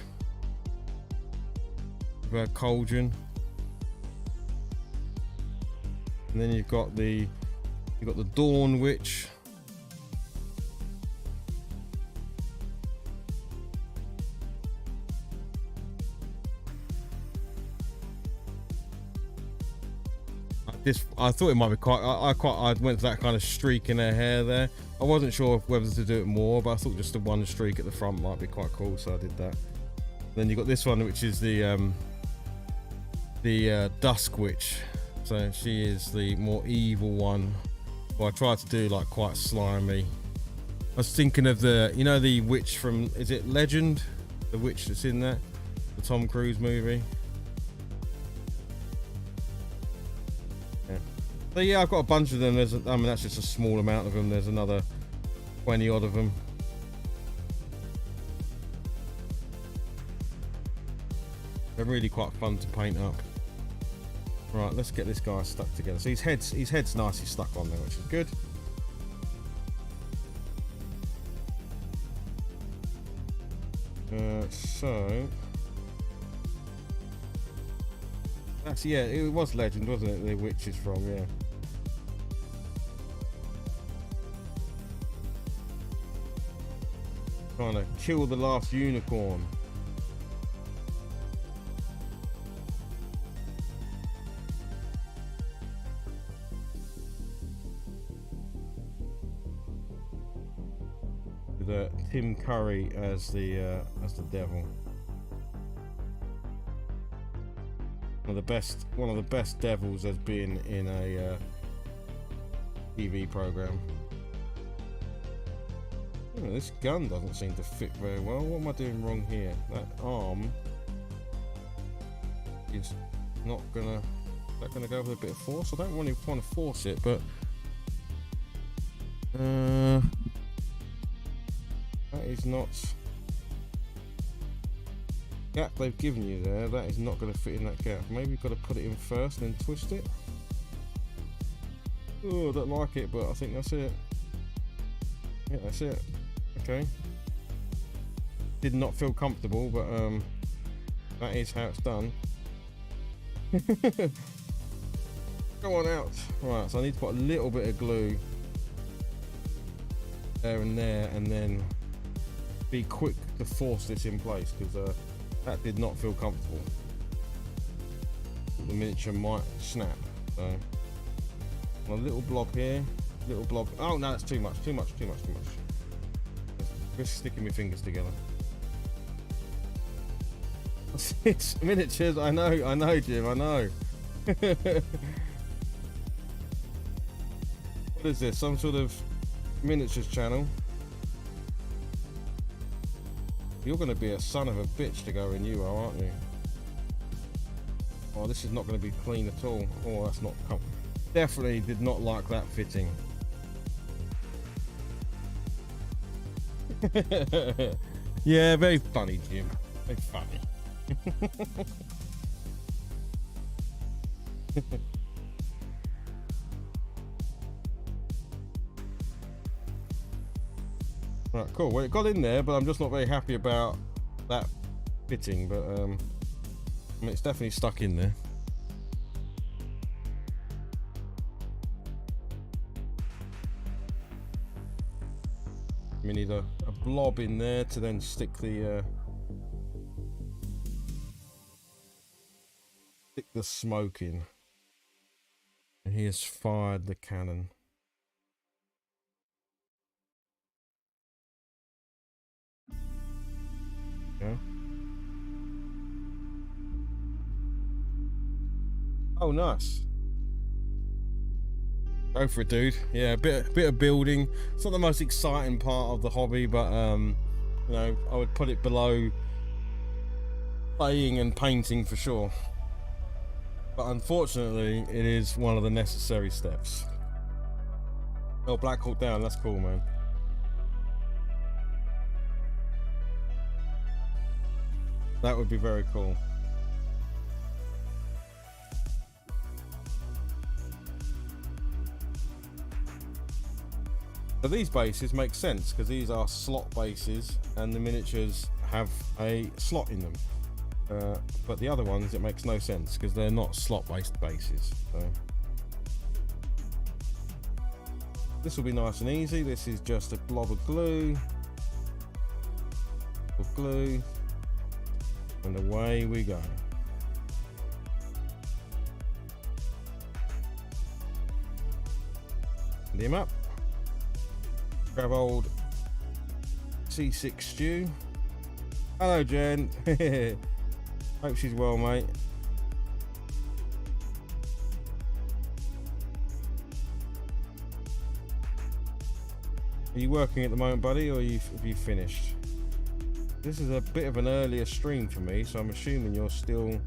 cauldron, and then you've got the Dawn Witch. I thought it might be quite. I went for that kind of streak in her hair there. I wasn't sure whether to do it more, but I thought just the one streak at the front might be quite cool, so I did that. Then you got this one, which is the Dusk Witch. So she is the more evil one. Well, I tried to do like quite slimy. I was thinking of the witch from, is it Legend? The witch that's in that, the Tom Cruise movie. So yeah, I've got a bunch of them. That's just a small amount of them. There's another 20 odd of them. They're really quite fun to paint up. Right, let's get this guy stuck together. So his head's nicely stuck on there, which is good. So that's, yeah, it was Legend, wasn't it? The witch is from, yeah. Trying to kill the last unicorn. With Tim Curry as the devil. One of the best devils there's been in a TV program. Oh, this gun doesn't seem to fit very well. What am I doing wrong here? That arm is not gonna. Is that gonna go with a bit of force? I don't really want to force it, but that is not. gap they've given you there, that is not going to fit in that gap. Maybe you've got to put it in first and then twist it. Oh, I don't like it, but I think that's it. Yeah, that's it. Okay. Did not feel comfortable, but that is how it's done. Go on out. Right, so I need to put a little bit of glue there, and then be quick to force this in place, because that did not feel comfortable. The miniature might snap. So a little blob here, little blob. Oh no, that's too much. Just sticking my fingers together. It's miniatures. I know, Jim. I know. What is this? Some sort of miniatures channel? You're going to be a son of a bitch to go in, you are, aren't you? Oh, this is not going to be clean at all. Oh, that's not. Definitely did not like that fitting. Yeah, very funny, Jim. Very funny. Right, cool. Well, it got in there, but I'm just not very happy about that fitting. But I mean, it's definitely stuck in there. We need a blob in there to then stick the smoke in. And he has fired the cannon. Yeah. Oh, nice. Go for it, dude. Yeah, a bit of building. It's not the most exciting part of the hobby, but you know, I would put it below playing and painting for sure. But unfortunately, it is one of the necessary steps. Oh, Black Hawk Down. That's cool, man. That would be very cool. So these bases make sense because these are slot bases and the miniatures have a slot in them. But the other ones, it makes no sense because they're not slot-based bases. So this will be nice and easy. This is just a blob of glue, and away we go. Lift him up. Grab old C6 Stew. Hello, Jen. Hope she's well, mate. Are you working at the moment, buddy, or have you finished? This is a bit of an earlier stream for me, so I'm assuming you're still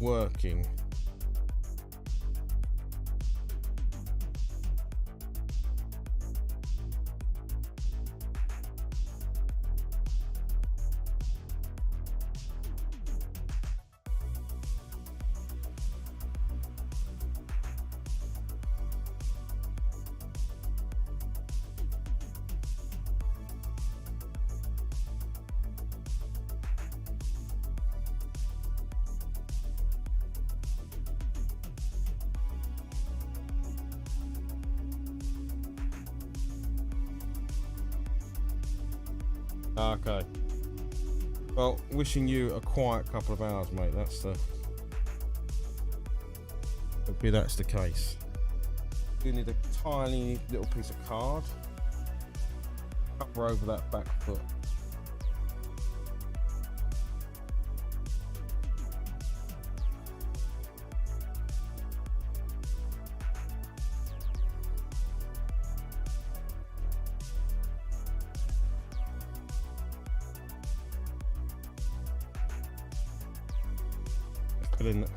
working. Okay. Well, wishing you a quiet couple of hours, mate. That's the. Hopefully that's the case. You need a tiny little piece of card. Cover over that back foot.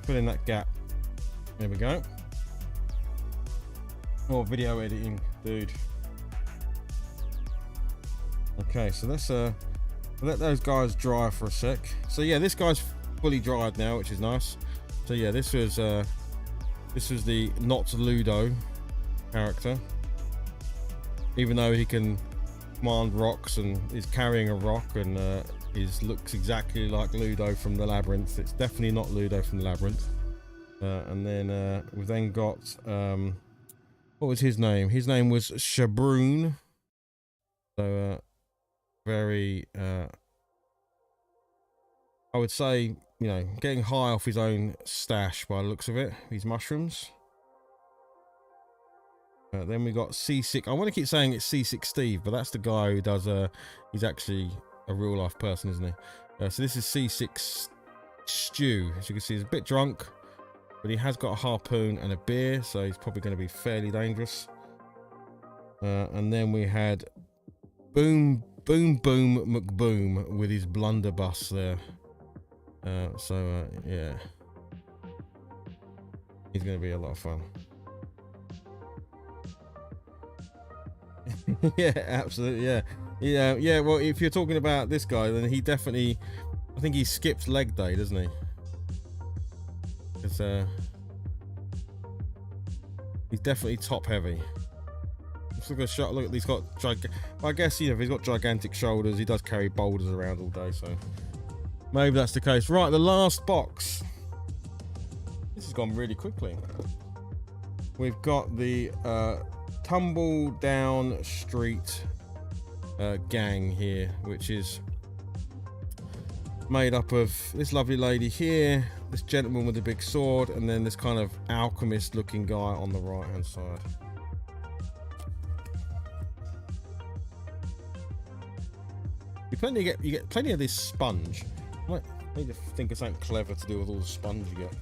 Fill in that gap. There we go. More video editing, dude. Okay, so let's Let those guys dry for a sec. So yeah, this guy's fully dried now, which is nice. So yeah, this was the not Ludo character. Even though he can command rocks and is carrying a rock and looks exactly like Ludo from the Labyrinth. It's definitely not Ludo from the Labyrinth. And then we've then got what was his name? His name was Shabroon. So very I would say, you know, getting high off his own stash by the looks of it, these mushrooms. Then we got C6. I want to keep saying it's C6 Steve, but that's the guy who does he's actually a real life person, isn't he? So this is C6 Stew. As you can see, he's a bit drunk, but he has got a harpoon and a beer, so he's probably going to be fairly dangerous. And then we had Boom McBoom with his blunderbuss there. Yeah, he's going to be a lot of fun. Yeah, absolutely. Yeah. Well, if you're talking about this guy, then he definitely, I think he skips leg day, doesn't he? Because he's definitely top heavy. Let's look at a shot. Look, he's got I guess, you know, if he's got gigantic shoulders, he does carry boulders around all day, so maybe that's the case. Right, the last box. This has gone really quickly. We've got the Tumble Down Street gang here, which is made up of this lovely lady here, this gentleman with a big sword, and then this kind of alchemist looking guy on the right hand side. You get plenty of this sponge. I might need to think of something clever to do with all the sponge you get.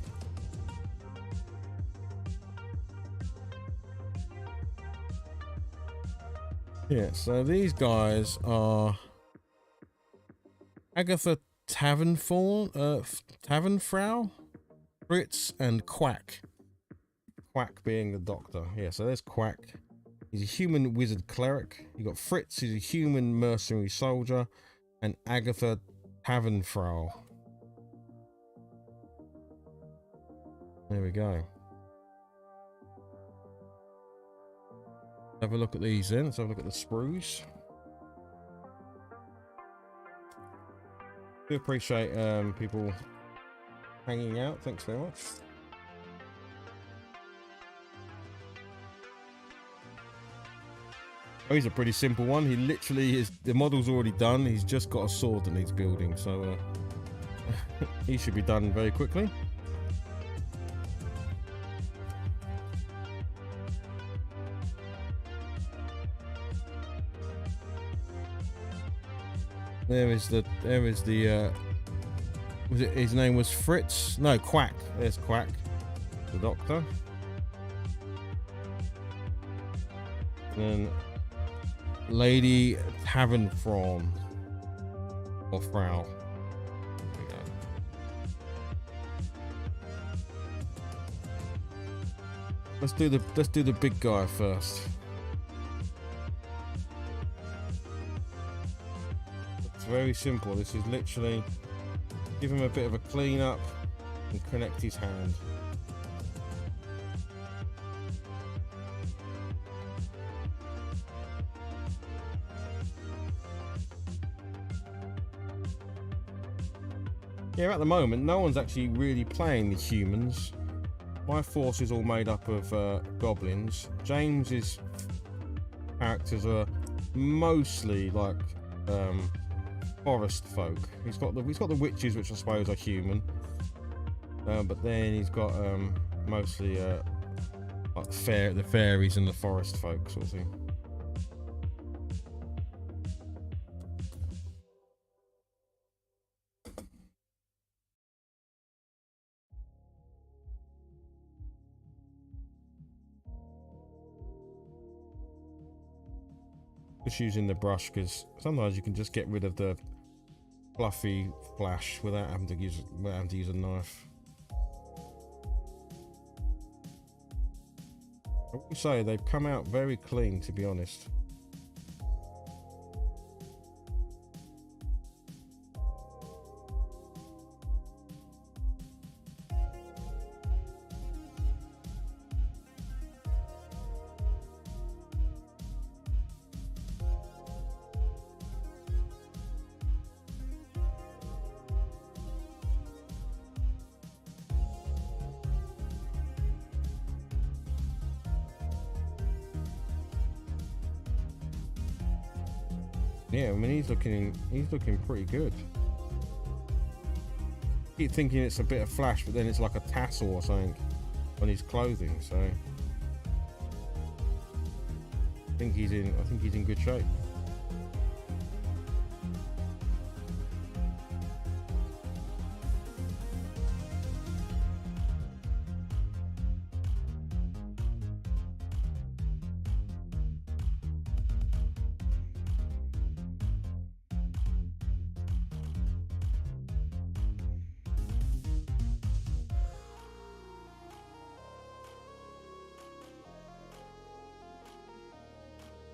Yeah, so these guys are Agatha Tavernfrau, Fritz, and Quack. Quack being the doctor. Yeah, so there's Quack. He's a human wizard cleric. You got Fritz, who's a human mercenary soldier, and Agatha Tavernfrau. There we go. Have a look at these then. Let's have a look at the sprues. Do appreciate people hanging out. Thanks very much. Oh, he's a pretty simple one. He literally is, the model's already done. He's just got a sword that needs building, so he should be done very quickly. There is the was it, his name was Fritz? No, Quack. There's Quack, the doctor. And then Lady Tavernfrau or Frau. There we go. Let's do the big guy first. It's very simple. This is literally give him a bit of a clean up and connect his hand. Yeah, at the moment, no one's actually really playing the humans. My force is all made up of goblins. James's characters are mostly like forest folk. He's got the witches, which I suppose are human, but then he's got mostly like the fairies and the forest folk sort of thing. Just using the brush because sometimes you can just get rid of the fluffy flash without having to use a knife. I will say they've come out very clean, to be honest. Yeah, I mean, he's looking pretty good. Keep thinking it's a bit of flash, but then it's like a tassel or something on his clothing. So I think he's in good shape.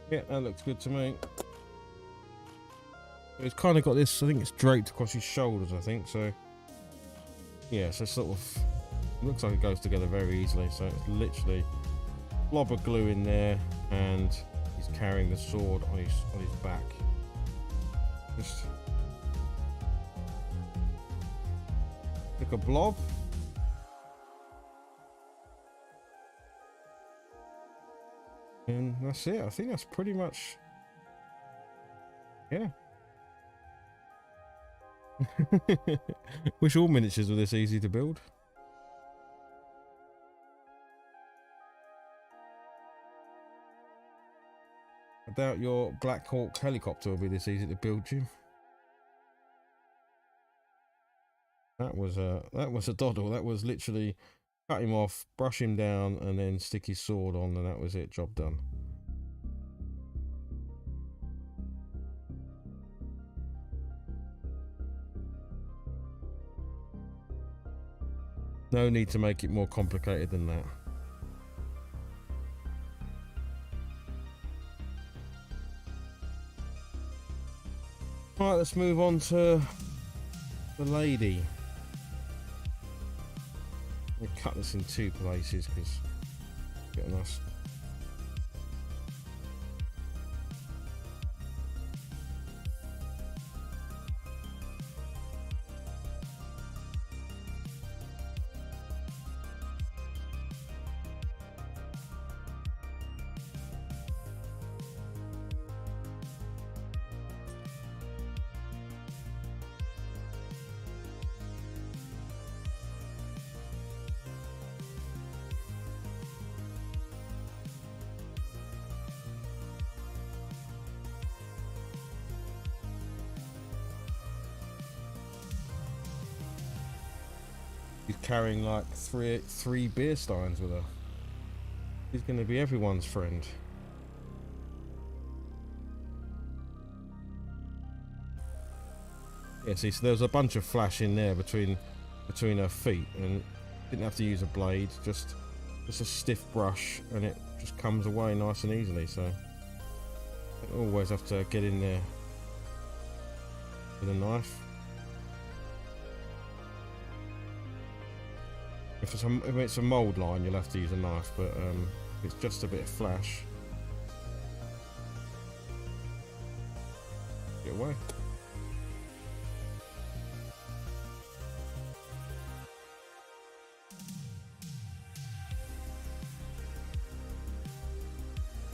Yeah, that looks good to me. It's kind of got this, I think it's draped across his shoulders, I think, so yeah, so sort of looks like it goes together very easily. So it's literally a blob of glue in there, and he's carrying the sword on his back. Just like a blob. And that's it. I think that's pretty much, yeah. Wish all miniatures were this easy to build. I doubt your Black Hawk helicopter will be this easy to build, Jim. That was a doddle. That was literally cut him off, brush him down, and then stick his sword on, and that was it. Job done. No need to make it more complicated than that. Right, let's move on to the lady. We'll cut this in two places because it's getting us. She's carrying like three beer steins with her. She's going to be everyone's friend. Yeah, see, so there's a bunch of flash in there between her feet, and didn't have to use a blade, just a stiff brush, and it just comes away nice and easily. So you always have to get in there with a knife. If it's a mould line, you'll have to use a knife, but if it's just a bit of flash, get away.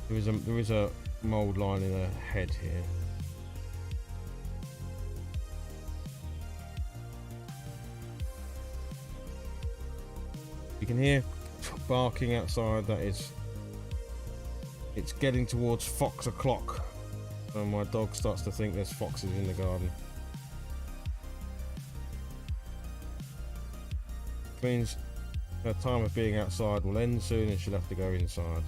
There is a mould line in her head here. You can hear barking outside. It's getting towards fox o'clock, and my dog starts to think there's foxes in the garden. Which means her time of being outside will end soon, and she'll have to go inside.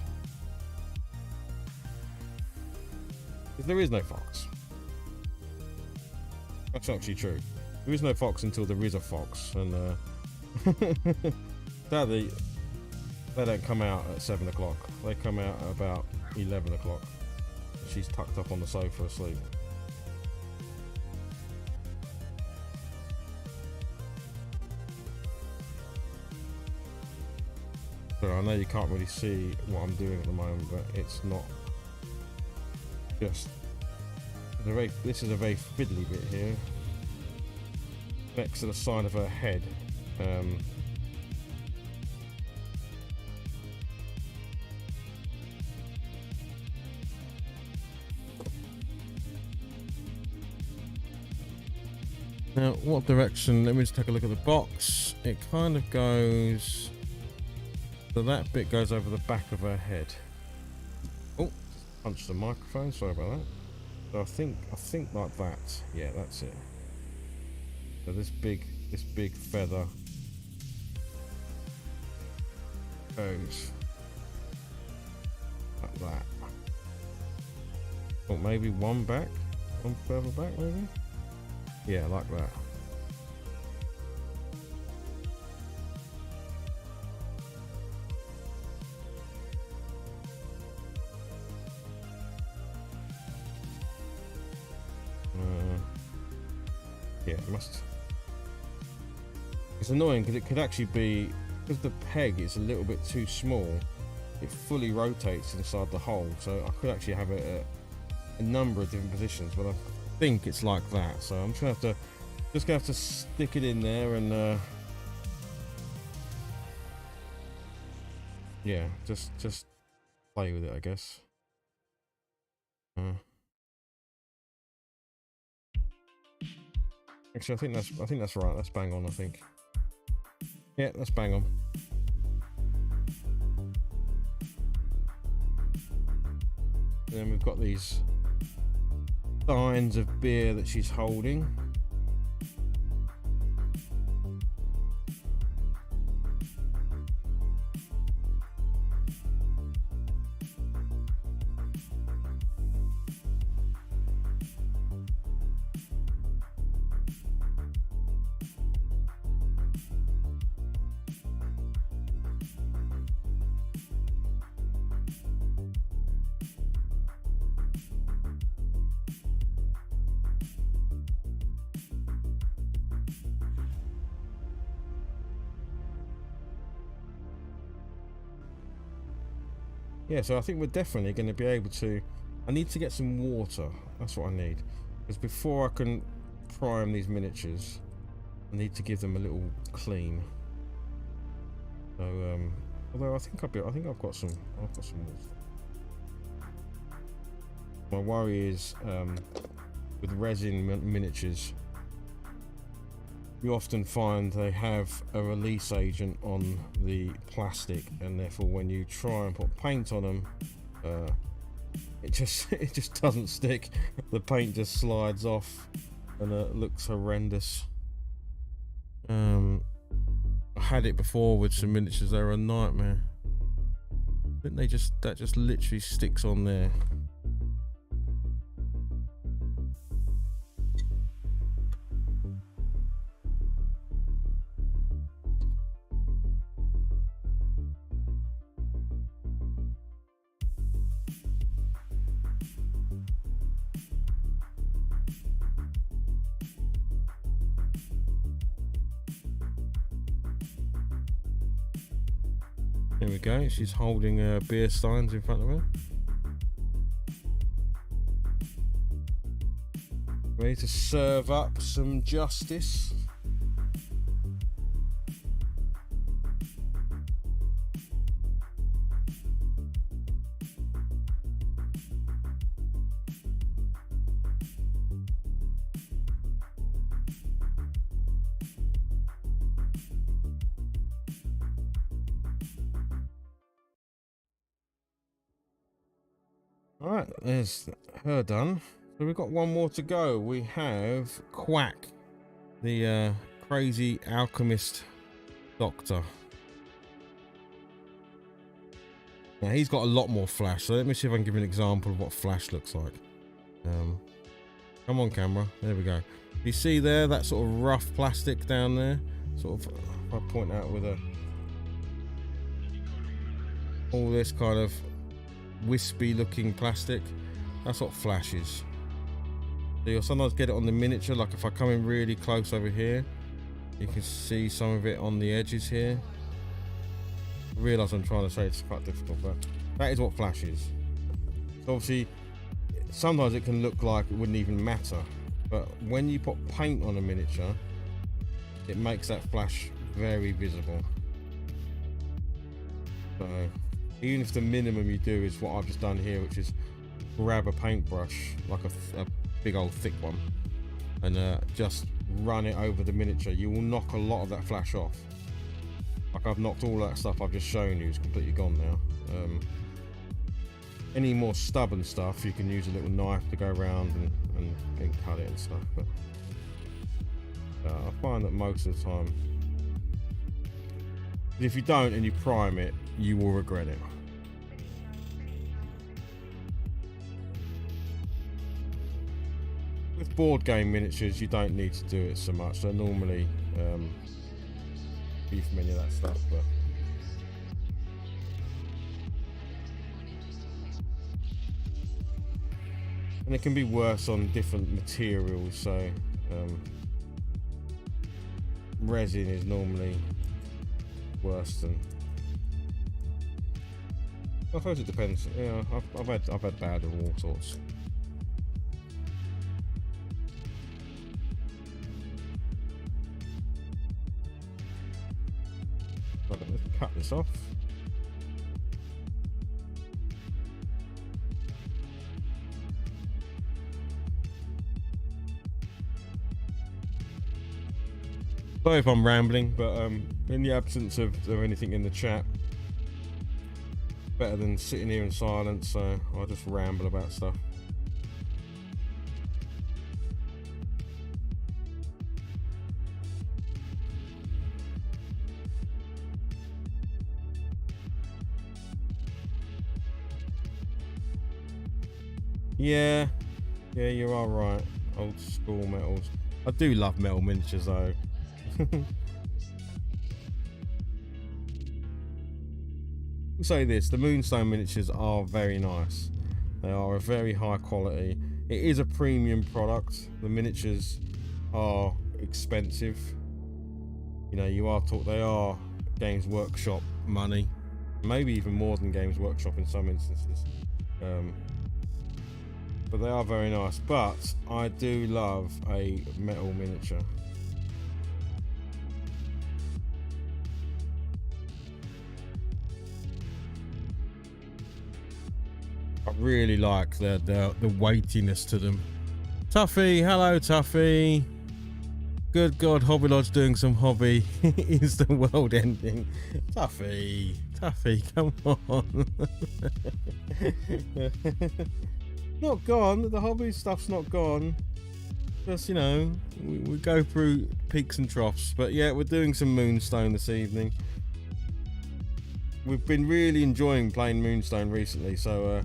Because there is no fox. That's actually true. There is no fox until there is a fox, and sadly, they don't come out at 7 o'clock. They come out at about 11 o'clock. She's tucked up on the sofa asleep. So I know you can't really see what I'm doing at the moment, but it's not just... This is a very fiddly bit here. Next to the side of her head. Now, what direction? Let me just take a look at the box. It kind of goes, so that bit goes over the back of her head. Oh, punched the microphone. Sorry about that. So I think like that. Yeah, that's it. So this big feather goes like that. Or maybe one further back, maybe. Yeah, like that. Yeah, it must. It's annoying because it could actually be, because the peg is a little bit too small, it fully rotates inside the hole, so I could actually have it at a number of different positions, but I think it's like that. So I'm just gonna have to stick it in there and yeah, just play with it, I guess. Actually, I think that's right. That's bang on. I think. Yeah, that's bang on. And then we've got these signs of beer that she's holding. Yeah, so I think we're definitely going to be able to. I need to get some water. That's what I need, because before I can prime these miniatures, I need to give them a little clean. So, although I think I've got some water. My worry is with resin miniatures, you often find they have a release agent on the plastic, and therefore when you try and put paint on them, it just doesn't stick. The paint just slides off and it looks horrendous. I had it before with some miniatures. They were a nightmare. I think that just literally sticks on there. There we go. She's holding beer steins in front of her. Ready to serve up some justice. Alright, there's her done. So we've got one more to go. We have Quack, the crazy alchemist doctor. Now he's got a lot more flash, so let me see if I can give you an example of what flash looks like. Come on camera, there we go. You see there, that sort of rough plastic down there? Sort of, if I point out with all this kind of wispy looking plastic, that's what flash is. So you'll sometimes get it on the miniature, like if I come in really close over here, you can see some of it on the edges here. I realise I'm trying to say it's quite difficult, but that is what flash is. So obviously sometimes it can look like it wouldn't even matter, but when you put paint on a miniature, it makes that flash very visible. So even if the minimum you do is what I've just done here, which is grab a paintbrush, like a big old thick one, and just run it over the miniature, you will knock a lot of that flash off. Like I've knocked all that stuff I've just shown you, it's completely gone now. Any more stubborn stuff, you can use a little knife to go around and cut it and stuff. But I find that most of the time, if you don't and you prime it, you will regret it. With board game miniatures, you don't need to do it so much. So normally, be from any of that stuff, but and it can be worse on different materials. So resin is normally worse than. I suppose it depends. Yeah, I've had bad of all sorts. Right, let's cut this off. Sorry if I'm rambling, but in the absence of anything in the chat, better than sitting here in silence, so I'll just ramble about stuff. Yeah, you are right. Old school metals. I do love metal miniatures though. We'll say this, the Moonstone miniatures are very nice. They are a very high quality. It is a premium product. The miniatures are expensive. You know, you are taught they are Games Workshop money, maybe even more than Games Workshop in some instances. But they are very nice. But I do love a metal miniature. I really like the weightiness to them. Tuffy, hello Tuffy. Good God, HobbyLodge doing some hobby. Is the world ending? Tuffy, come on. Not gone. The hobby stuff's not gone. Just, you know, we go through peaks and troughs. But yeah, we're doing some Moonstone this evening. We've been really enjoying playing Moonstone recently, so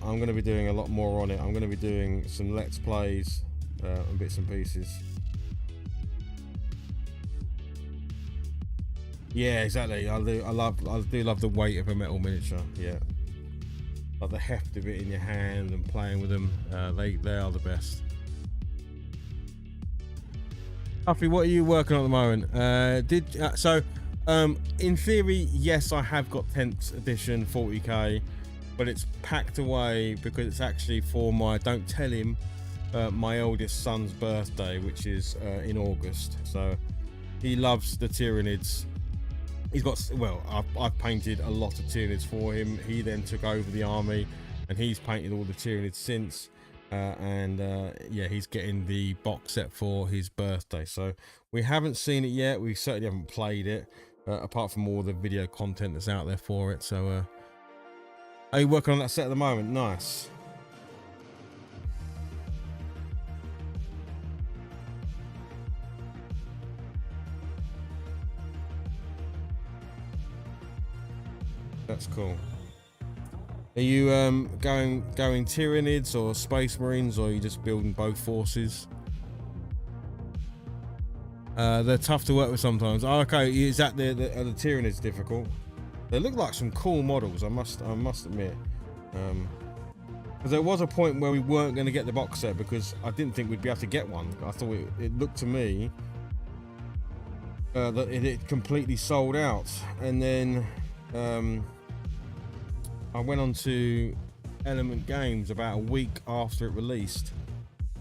I'm going to be doing a lot more on it. I'm going to be doing some Let's Plays and bits and pieces. Yeah, exactly. I do love the weight of a metal miniature. Yeah, like the heft of it in your hand and playing with them. They are the best. Huffy, what are you working on at the moment? In theory, yes, I have got 10th edition 40k, but it's packed away because it's actually for my, don't tell him, my eldest son's birthday, which is in August. So he loves the Tyranids. He's got, well, I've painted a lot of Tyranids for him. He then took over the army and he's painted all the Tyranids since. Yeah, he's getting the box set for his birthday. So we haven't seen it yet. We certainly haven't played it, apart from all the video content that's out there for it. So are you working on that set at the moment? Nice. That's cool. Are you going Tyranids or Space Marines, or are you just building both forces? They're tough to work with sometimes. Oh, okay, is that the Tyranids difficult? They look like some cool models, I must admit. Because there was a point where we weren't going to get the box set because I didn't think we'd be able to get one. I thought it looked to me that it had completely sold out, and then I went on to Element Games about a week after it released,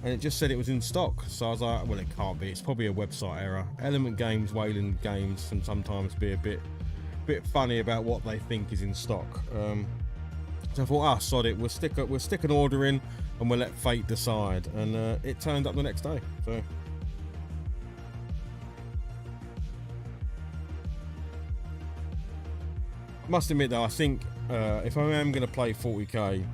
and it just said it was in stock. So I was like, well, it can't be. It's probably a website error. Element Games, Wayland Games can sometimes be a bit funny about what they think is in stock. So I thought, sod it. We'll stick an order in, and we'll let fate decide. And it turned up the next day. So Must admit though, I think if I am going to play 40k,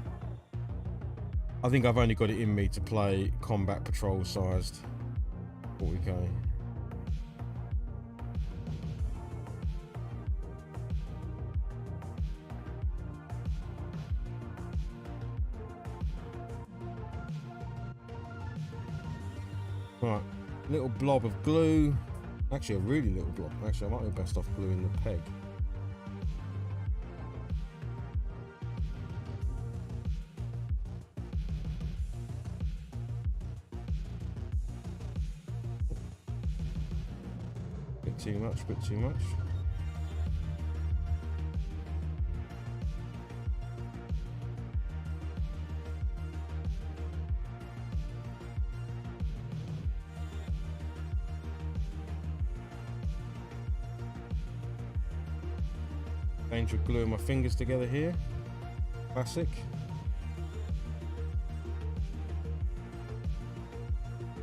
I think I've only got it in me to play combat patrol sized 40k. Right, little blob of glue. Actually, a really little blob. Actually, I might be best off gluing the peg. Bit too much, bit too much. Danger of gluing my fingers together here. Classic.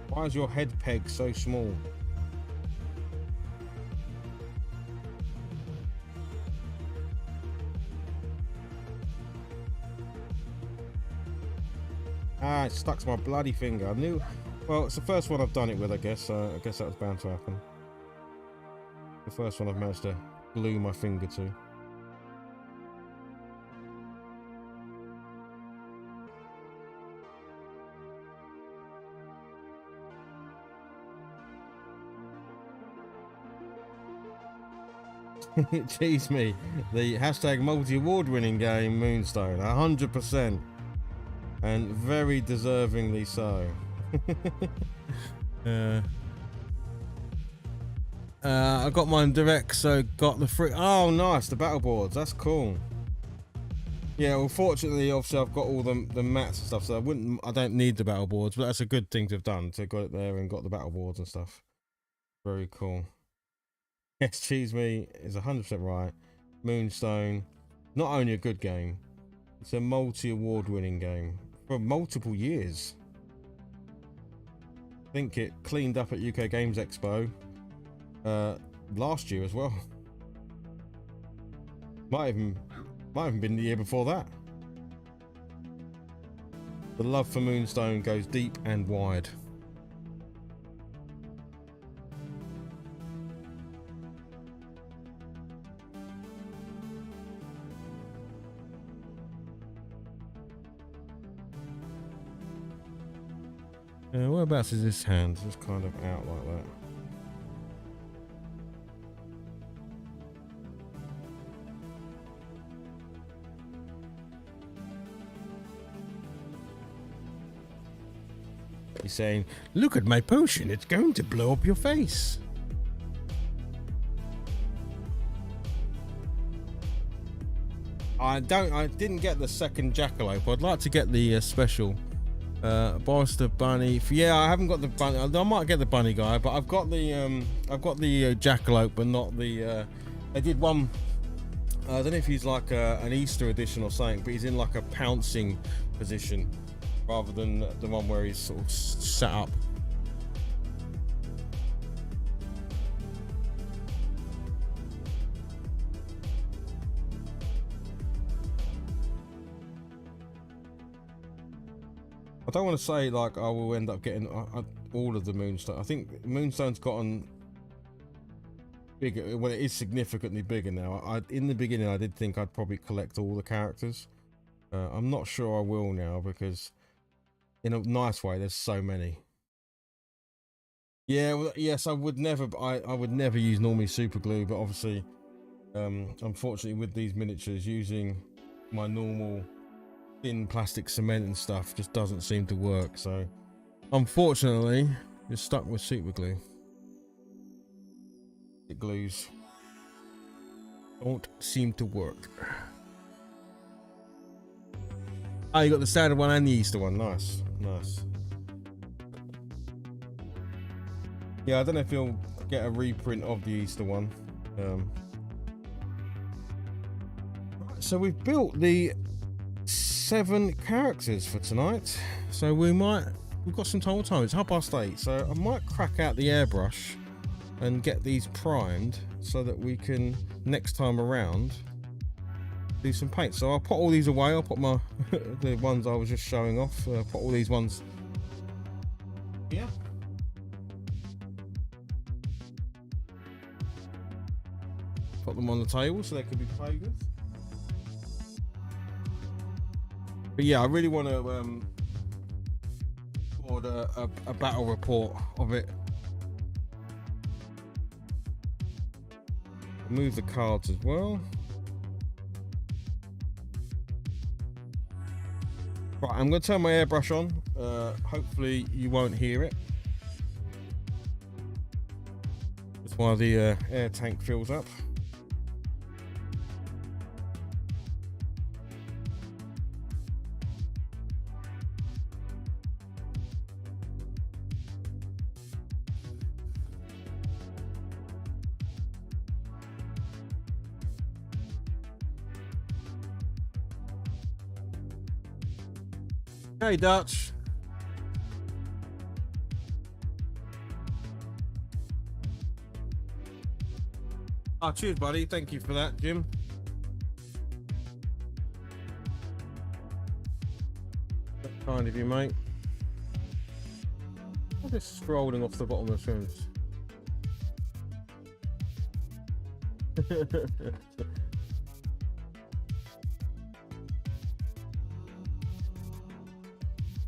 Why is your head peg so small? Ah, it stuck to my bloody finger. I knew. Well, it's the first one I've done it with, I guess. I guess that was bound to happen. The first one I've managed to glue my finger to. Tease me. The hashtag multi-award winning game Moonstone, 100%, and very deservingly so. I got mine direct, so got the free. Oh, nice, the battle boards. That's cool. Yeah, well, fortunately, obviously, I've got all the mats and stuff, so I don't need the battle boards, but that's a good thing to have done. To got it there and got the battle boards and stuff. Very cool. Yes, Cheese Me is 100% right. Moonstone, not only a good game, it's a multi-award winning game for multiple years. I think it cleaned up at UK Games Expo last year as well. Might have been the year before that. The love for Moonstone goes deep and wide. Whereabouts is this hand? Just kind of out like that. He's saying, "Look at my potion, it's going to blow up your face." I didn't get the second jackalope. I'd like to get the special Boris the bunny. Yeah, I haven't got the bunny. I might get the bunny guy, but I've got the jackalope, but not the. I did one. I don't know if he's like an Easter edition or something, but he's in like a pouncing position rather than the one where he's sort of sat up. I don't want to say like I will end up getting all of the Moonstone. I think Moonstone's gotten bigger. Well, it is significantly bigger now. In the beginning, I did think I'd probably collect all the characters. I'm not sure I will now because, in a nice way, there's so many. Yeah, well, yes, I would never. I would never use normally super glue, but obviously, unfortunately, with these miniatures, using my normal thin plastic cement and stuff just doesn't seem to work, so unfortunately you're stuck with super glue. It glues don't seem to work. Oh, you got the standard one and the Easter one. Nice. Yeah, I don't know if you'll get a reprint of the Easter one. So we've built the 7 characters for tonight, so we've got some time. It's 8:30, so I might crack out the airbrush and get these primed so that we can next time around do some paint. So I'll put all these away. I'll put my the ones I was just showing off. Put all these ones here. Put them on the table so they can be played with. But yeah, I really want to order a battle report of it. Move the cards as well. Right, I'm going to turn my airbrush on. Hopefully you won't hear it. That's why the air tank fills up. Hey, Dutch. Oh, cheers, buddy. Thank you for that, Jim. That's kind of you, mate. I'm just scrolling off the bottom of the screens.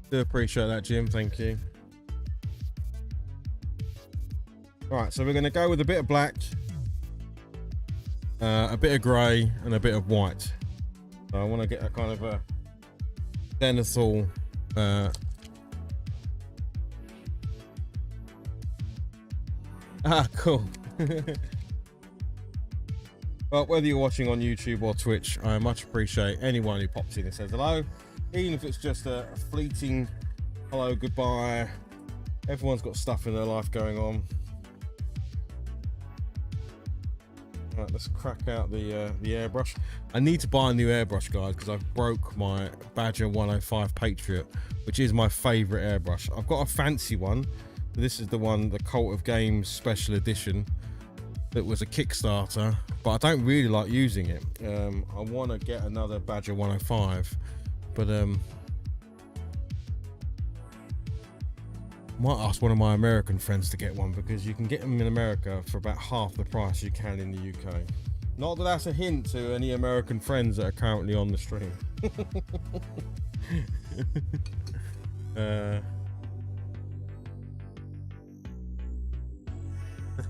Do appreciate that, Jim. Thank you. Right, so we're going to go with a bit of black, a bit of grey, and a bit of white. So I want to get a kind of a denethal. Cool. Well, whether you're watching on YouTube or Twitch, I much appreciate anyone who pops in and says hello. Even if it's just a fleeting hello, goodbye. Everyone's got stuff in their life going on. Right, let's crack out the airbrush. I need to buy a new airbrush, guys, because I've broke my Badger 105 Patriot, which is my favourite airbrush. I've got a fancy one. This is the one, the Cult of Games Special Edition. That was a Kickstarter, but I don't really like using it. I want to get another Badger 105. But might ask one of my American friends to get one, because you can get them in America for about half the price you can in the UK. Not that that's a hint to any American friends that are currently on the stream.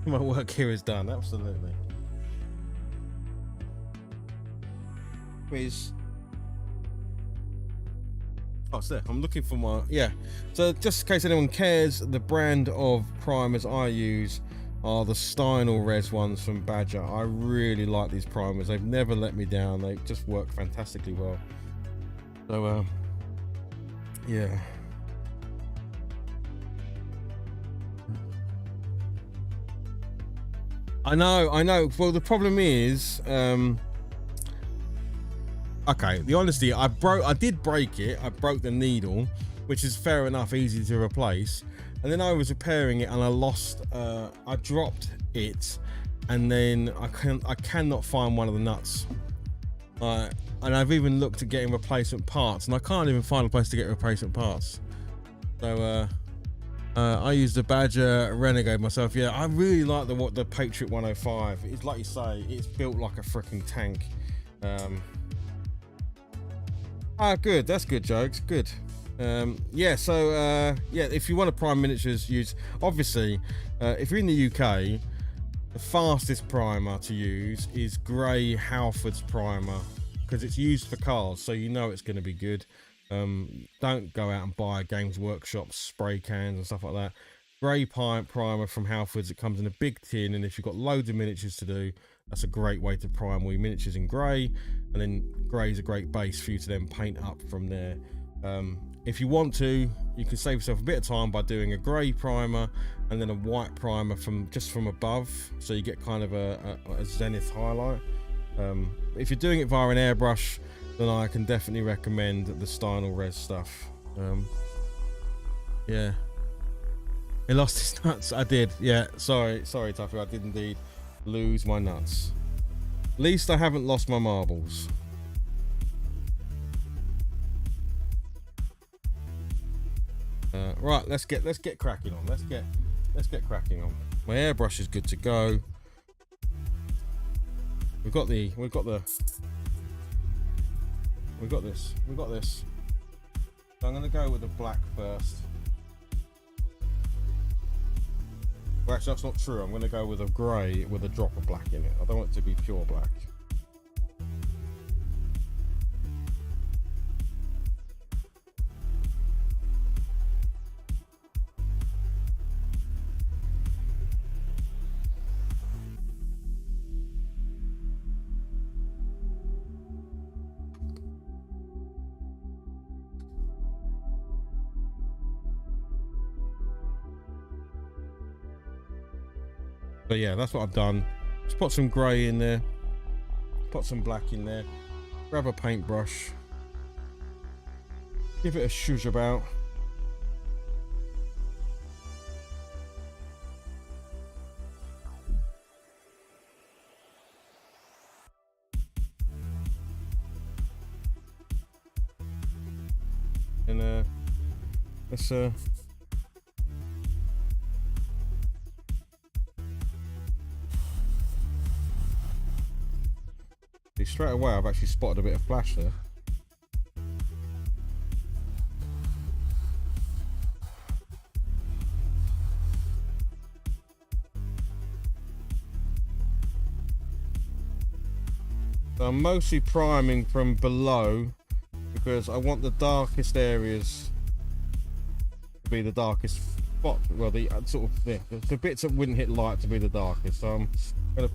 My work here is done, absolutely. Quiz. Oh, it's there. I'm looking for my, yeah. So just in case anyone cares, the brand of primers I use are the Steinel Res ones from Badger. I really like these primers. They've never let me down. They just work fantastically well. So, yeah. I know. Well, the problem is, okay, the honesty, I did break it. I broke the needle, which is fair enough, easy to replace. And then I was repairing it and I lost, I dropped it, and then I cannot find one of the nuts. And I've even looked at getting replacement parts, and I can't even find a place to get replacement parts. So I used the Badger Renegade myself. Yeah, I really like the Patriot 105. It's like you say, it's built like a freaking tank. Good. That's good, Jokes. Good. Yeah, so yeah, if you want to prime miniatures, use, obviously, if you're in the UK, the fastest primer to use is Grey Halford's primer, because it's used for cars, so you know it's going to be good. Don't go out and buy Games Workshop spray cans and stuff like that. Grey primer from Halford's, it comes in a big tin, and if you've got loads of miniatures to do, that's a great way to prime all your miniatures in grey, and then grey is a great base for you to then paint up from there. If you want to, you can save yourself a bit of time by doing a grey primer and then a white primer from above, so you get kind of a zenith highlight. If you're doing it via an airbrush, then I can definitely recommend the Steinel Res stuff. Yeah, he lost his nuts. I did. Yeah, sorry Tuffy, I did indeed lose my nuts. At least I haven't lost my marbles. Right, let's get cracking on. Let's get cracking on. My airbrush is good to go. We've got this. So I'm gonna go with the black first. Well, actually, that's not true. I'm gonna go with a grey with a drop of black in it. I don't want it to be pure black. But yeah, that's what I've done. Just put some grey in there, put some black in there, grab a paintbrush, give it a shush about. And let's straight away I've actually spotted a bit of flash there. So I'm mostly priming from below because I want the darkest areas to be the darkest spot. Well, the sort of the bits that wouldn't hit light to be the darkest. So I'm gonna.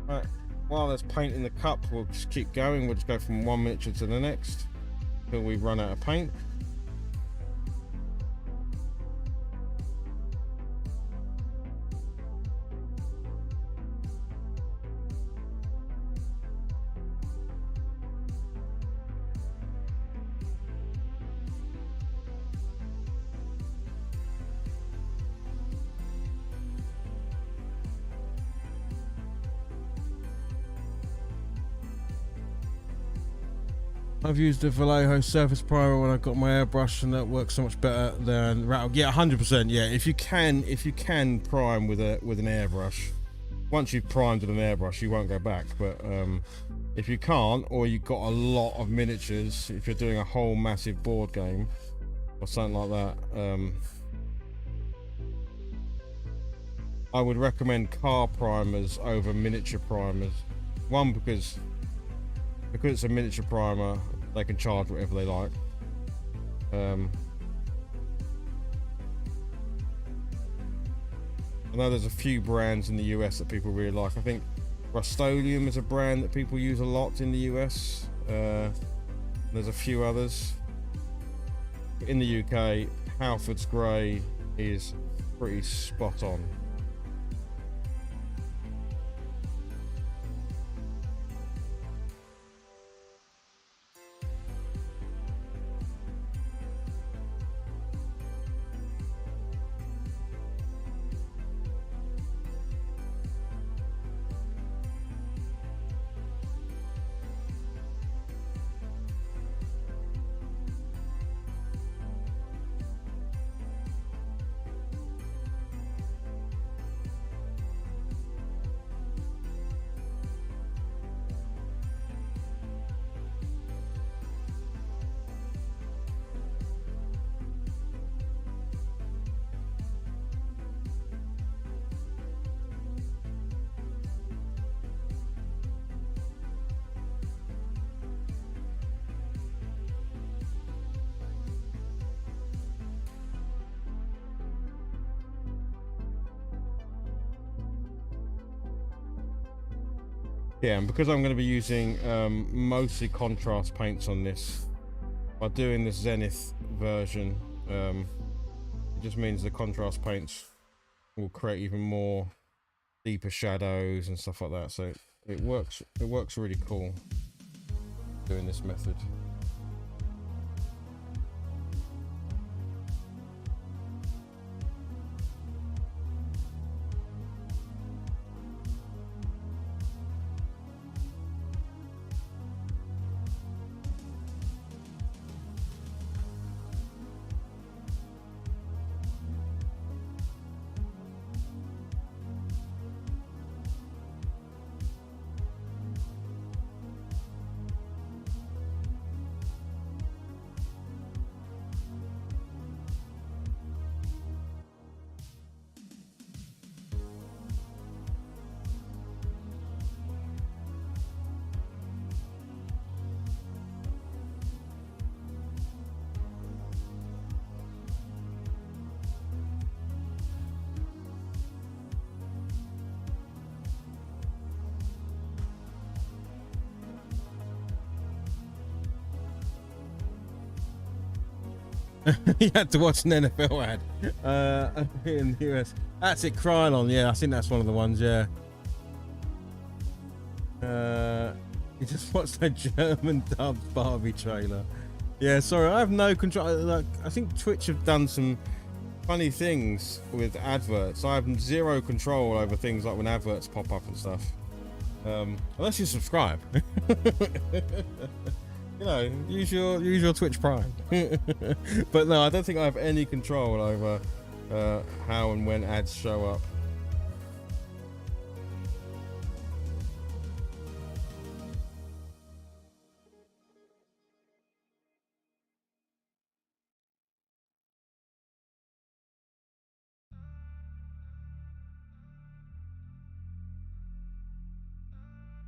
Right, while there's paint in the cup, we'll just keep going. We'll just go from one miniature to the next until we run out of paint. I've used the Vallejo surface primer when I got my airbrush, and that works so much better than rattle. Yeah, 100%. Yeah, if you can prime with an airbrush, once you've primed with an airbrush, you won't go back. But if you can't, or you've got a lot of miniatures, if you're doing a whole massive board game or something like that, I would recommend car primers over miniature primers. One, because it's a miniature primer, they can charge whatever they like. I know there's a few brands in the US that people really like. I think Rust-Oleum is a brand that people use a lot in the US. There's a few others. In the UK, Halford's Grey is pretty spot on. Yeah, and because I'm going to be using mostly contrast paints on this, by doing this Zenith version, it just means the contrast paints will create even more deeper shadows and stuff like that. So it works really cool doing this method. You had to watch an NFL ad in the US. That's it, Krylon. Yeah, I think that's one of the ones. Yeah. You just watched a German dubbed Barbie trailer. Yeah, sorry, I have no control. Like, I think Twitch have done some funny things with adverts. I have zero control over things like when adverts pop up and stuff. Unless you subscribe. You know, use your Twitch Prime. But no, I don't think I have any control over how and when ads show up.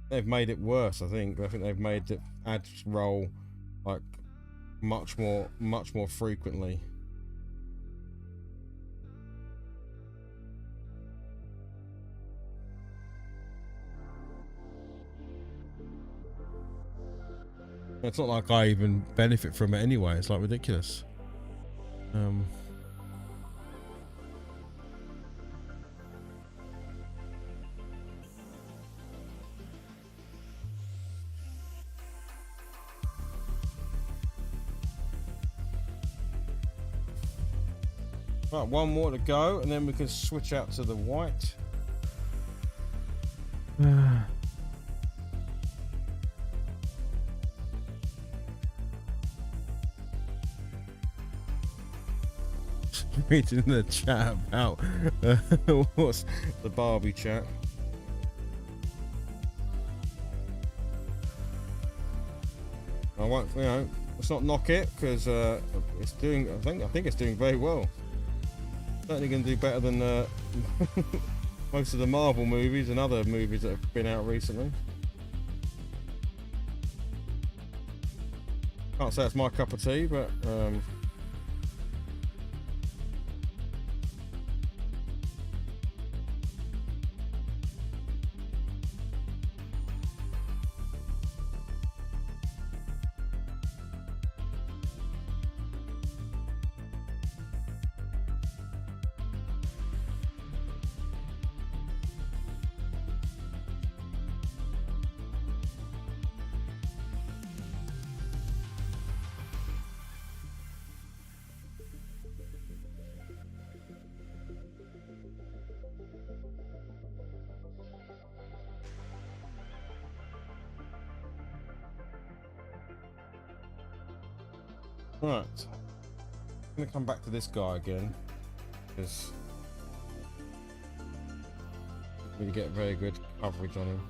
They've made it worse, I think. I think they've made the ads roll like much more frequently. It's not like I even benefit from it anyway. It's like ridiculous. Right, one more to go, and then we can switch out to the white. Reading the chat about what's the Barbie chat. I won't, you know, let's not knock it because it's doing. I think it's doing very well. Certainly going to do better than most of the Marvel movies and other movies that have been out recently. Can't say it's my cup of tea, but right. I'm gonna come back to this guy again because we get very good coverage on him.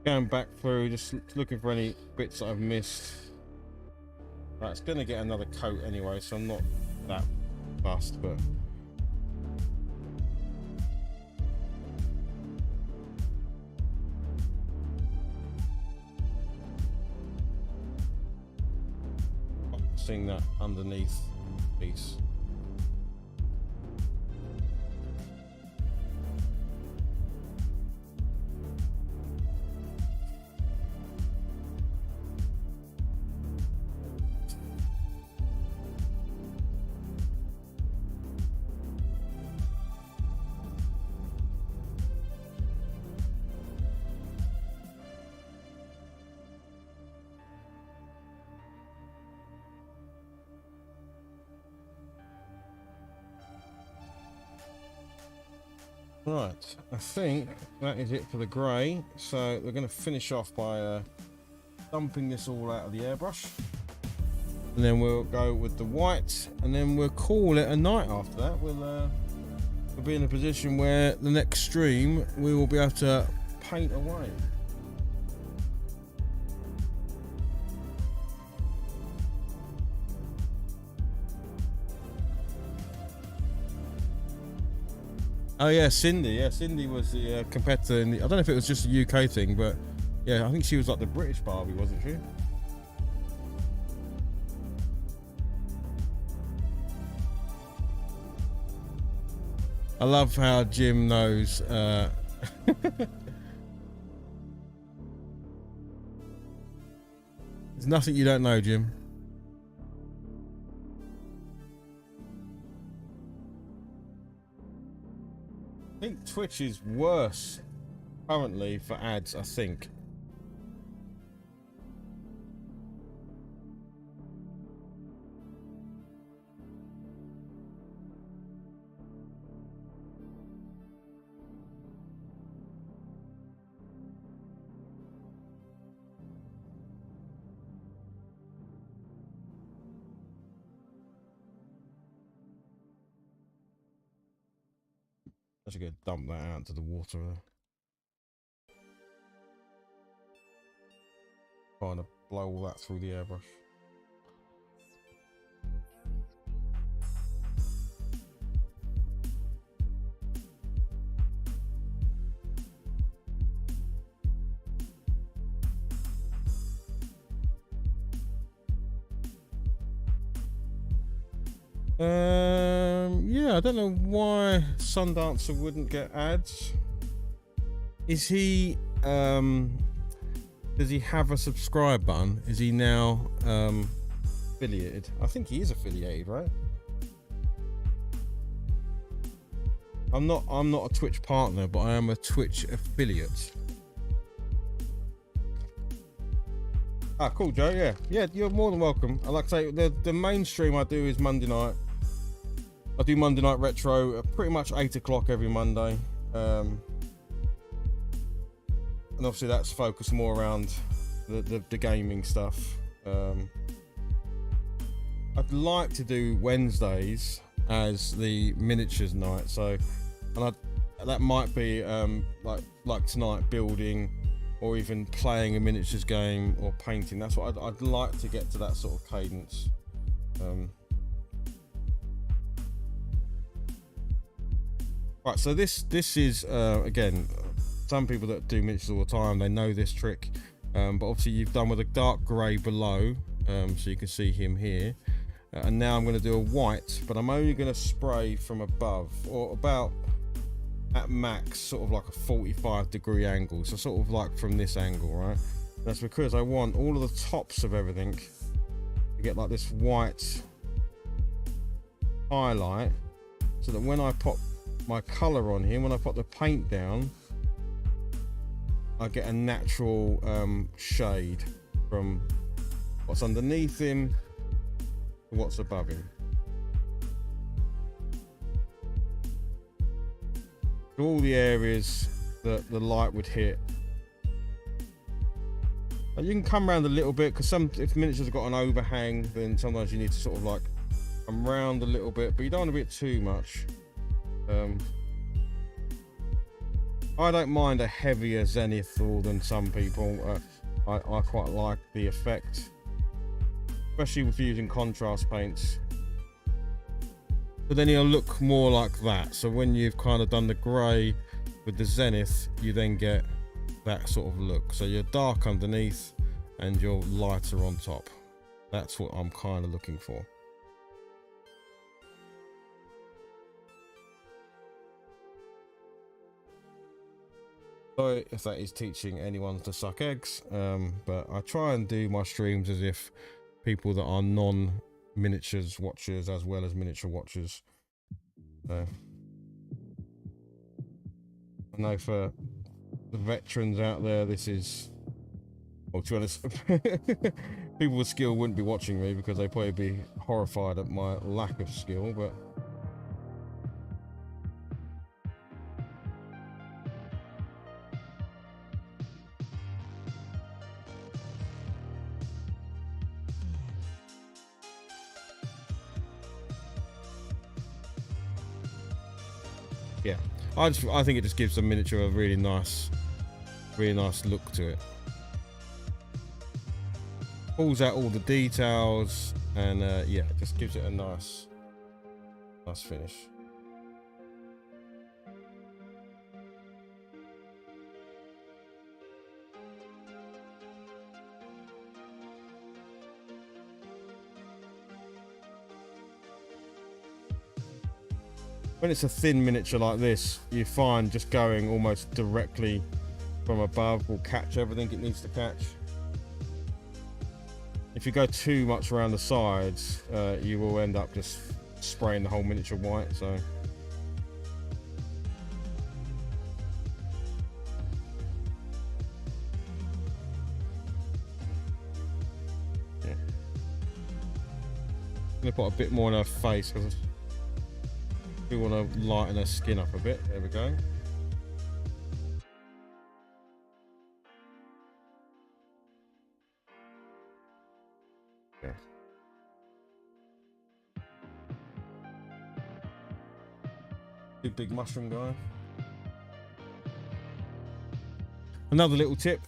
Going back through, just looking for any bits that I've missed. Right, it's going to get another coat anyway, so I'm not that fussed, but seeing that underneath piece. Right, I think that is it for the grey. So we're going to finish off by dumping this all out of the airbrush, and then we'll go with the white, and then we'll call it a night. After that, we'll be in a position where the next stream we will be able to paint away. Oh yeah, Cindy. Yeah, Cindy was the competitor in the, I don't know if it was just a UK thing, but yeah, I think she was like the British Barbie, wasn't she? I love how Jim knows. There's nothing you don't know, Jim. I think Twitch is worse currently for ads, I think. I should go dump that out to the water. Trying to blow all that through the airbrush. Yeah, I don't know why Sundancer wouldn't get ads. Is he does he have a subscribe button? Is he now affiliated? I think he is affiliated, right? I'm not a Twitch partner, but I am a Twitch affiliate. Ah, cool, Joe. Yeah, you're more than welcome. I like to say the main stream I do is Monday night. I do Monday Night Retro at pretty much 8 o'clock every Monday. And obviously that's focused more around the gaming stuff. I'd like to do Wednesdays as the miniatures night. So, and that might be like tonight, building, or even playing a miniatures game or painting. That's what I'd like to get to, that sort of cadence. Right, so this is again, some people that do miniatures all the time, they know this trick, but obviously you've done with a dark grey below, so you can see him here, and now I'm going to do a white, but I'm only going to spray from above, or about at max sort of like a 45-degree angle, so sort of like from this angle, right? That's because I want all of the tops of everything to get like this white highlight, so that when I pop my color on him, when I put the paint down, I get a natural shade from what's underneath him to what's above him. All the areas that the light would hit. You can come around a little bit, because if miniatures have got an overhang, then sometimes you need to sort of like come around a little bit, but you don't want to be too much. I don't mind a heavier zenithal than some people. I quite like the effect, especially with using contrast paints. But then it'll look more like that. So when you've kind of done the grey with the zenith, you then get that sort of look. So you're dark underneath and you're lighter on top. That's what I'm kind of looking for. Sorry if that is teaching anyone to suck eggs, but I try and do my streams as if people that are non-miniatures watchers as well as miniature watchers. I know for the veterans out there, this is, well, to be honest, people with skill wouldn't be watching me because they'd probably be horrified at my lack of skill, but yeah, I think it just gives the miniature a really nice look to it. Pulls out all the details, and yeah, it just gives it a nice finish. When it's a thin miniature like this, you find just going almost directly from above will catch everything it needs to catch. If you go too much around the sides, you will end up just spraying the whole miniature white. So yeah, I'm gonna put a bit more on her face because we want to lighten her skin up a bit. There we go. Yeah. Big mushroom guy. Another little tip.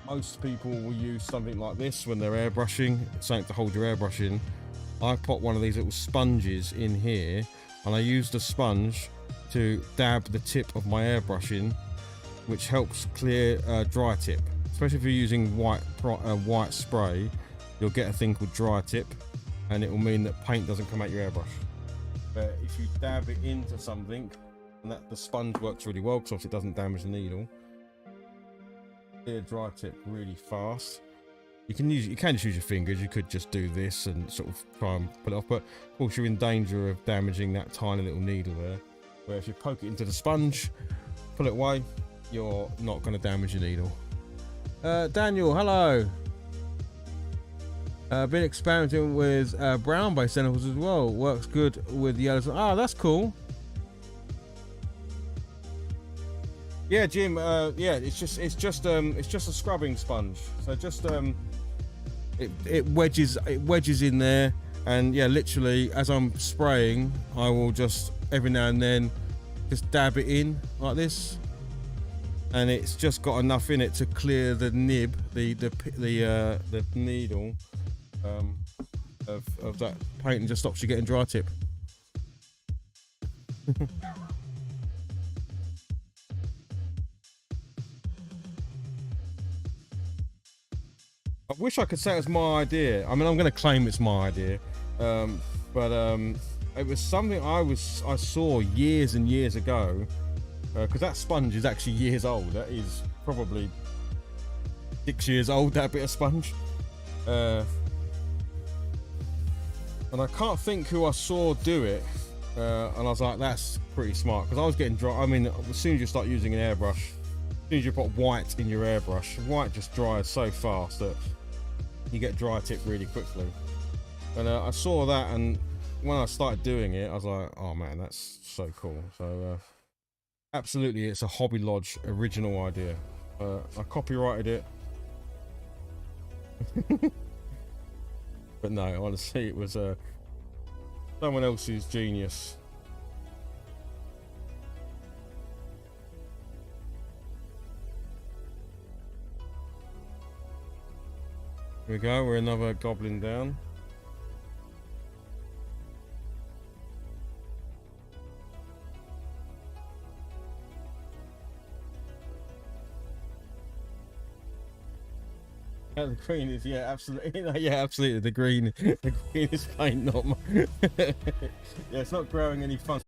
Most people will use something like this when they're airbrushing, something to hold your airbrush in. I put one of these little sponges in here, and I use the sponge to dab the tip of my airbrush in, which helps clear dry tip. Especially if you're using white spray, you'll get a thing called dry tip, and it will mean that paint doesn't come out your airbrush. But if you dab it into something, and that the sponge works really well because obviously it doesn't damage the needle, clear dry tip really fast. You can just use your fingers. You could just do this and sort of try and pull it off, but of course you're in danger of damaging that tiny little needle there. Where if you poke it into the sponge, pull it away, you're not going to damage your needle. Daniel, hello. Been experimenting with brown based tentacles as well. Works good with yellows. Ah, that's cool. Yeah, Jim. Yeah, it's just a scrubbing sponge. So just it wedges in there, and yeah, literally as I'm spraying, I will just every now and then just dab it in like this, and it's just got enough in it to clear the nib, the needle of that paint, and just stops you getting dry tip. I wish I could say it was my idea. I mean, I'm going to claim it's my idea, but it was something I saw years and years ago, because that sponge is actually years old. That is probably 6 years old, that bit of sponge. And I can't think who I saw do it, and I was like, that's pretty smart, because I was getting dry. I mean, as soon as you start using an airbrush, as soon as you put white in your airbrush, white just dries so fast that you get dry tip really quickly. And I saw that, and when I started doing it, I was like, oh man, that's so cool. So absolutely, it's a HobbyLodge original idea. I copyrighted it. But no, honestly, it was someone else's genius. Here we go, we're another goblin down. Yeah, the green is, yeah, absolutely. Yeah, absolutely. The green is paint, not my. Yeah, it's not growing any fun.